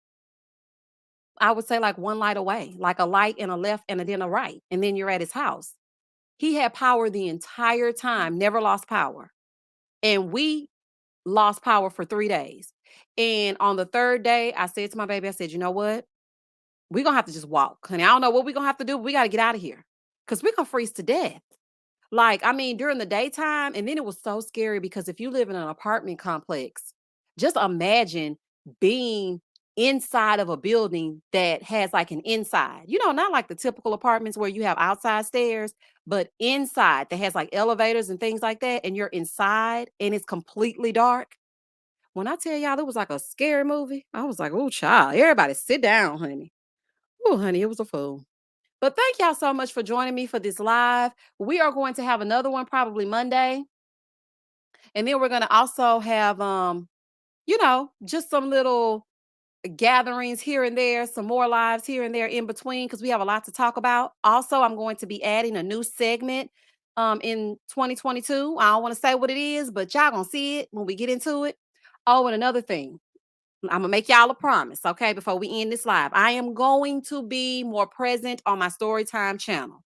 I would say, like one light away, like a light and a left and then a right. And then you're at his house. He had power the entire time, never lost power. And we lost power for 3 days. And on the third day, I said to my baby, I said, you know what? We're gonna have to just walk, honey. I don't know what we're gonna have to do, but we gotta get out of here. Cause we're gonna freeze to death. Like, I mean, during the daytime, and then it was so scary because if you live in an apartment complex, just imagine being inside of a building that has like an inside, not like the typical apartments where you have outside stairs, but inside that has like elevators and things like that. And you're inside and it's completely dark. When I tell y'all it was like a scary movie, I was like, oh, child, everybody sit down, honey. Oh, honey, it was a fool. But thank y'all so much for joining me for this live. We are going to have another one probably Monday. And then we're going to also have just some little gatherings here and there, some more lives here and there in between because we have a lot to talk about. Also, I'm going to be adding a new segment in 2022. I don't want to say what it is, but y'all going to see it when we get into it. Oh, and another thing. I'm gonna make y'all a promise, okay, before we end this live. I am going to be more present on my Storytime channel.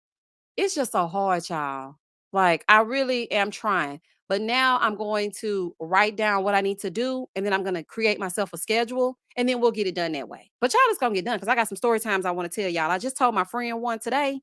It's just so hard, y'all. Like, I really am trying. But now I'm going to write down what I need to do, and then I'm gonna create myself a schedule, and then we'll get it done that way. But y'all just gonna get done because I got some story times I want to tell y'all. I just told my friend one today.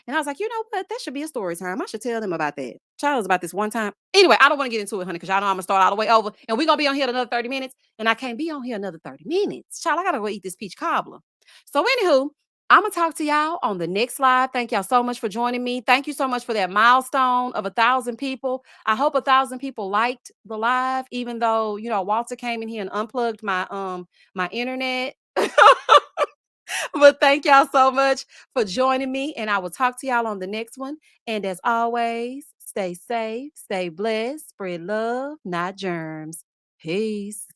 And I was like, you know what? That should be a story time. I should tell them about that. Child, about this one time. Anyway, I don't want to get into it, honey, because y'all know I'm gonna start all the way over. And we're gonna be on here another 30 minutes. And I can't be on here another 30 minutes. Child, I gotta go eat this peach cobbler. So, anywho, I'm gonna talk to y'all on the next live. Thank y'all so much for joining me. Thank you so much for that milestone of 1,000 people. I hope 1,000 people liked the live, even though Walter came in here and unplugged my internet. But thank y'all so much for joining me, and I will talk to y'all on the next one. And as always, stay safe, stay blessed, spread love, not germs. Peace.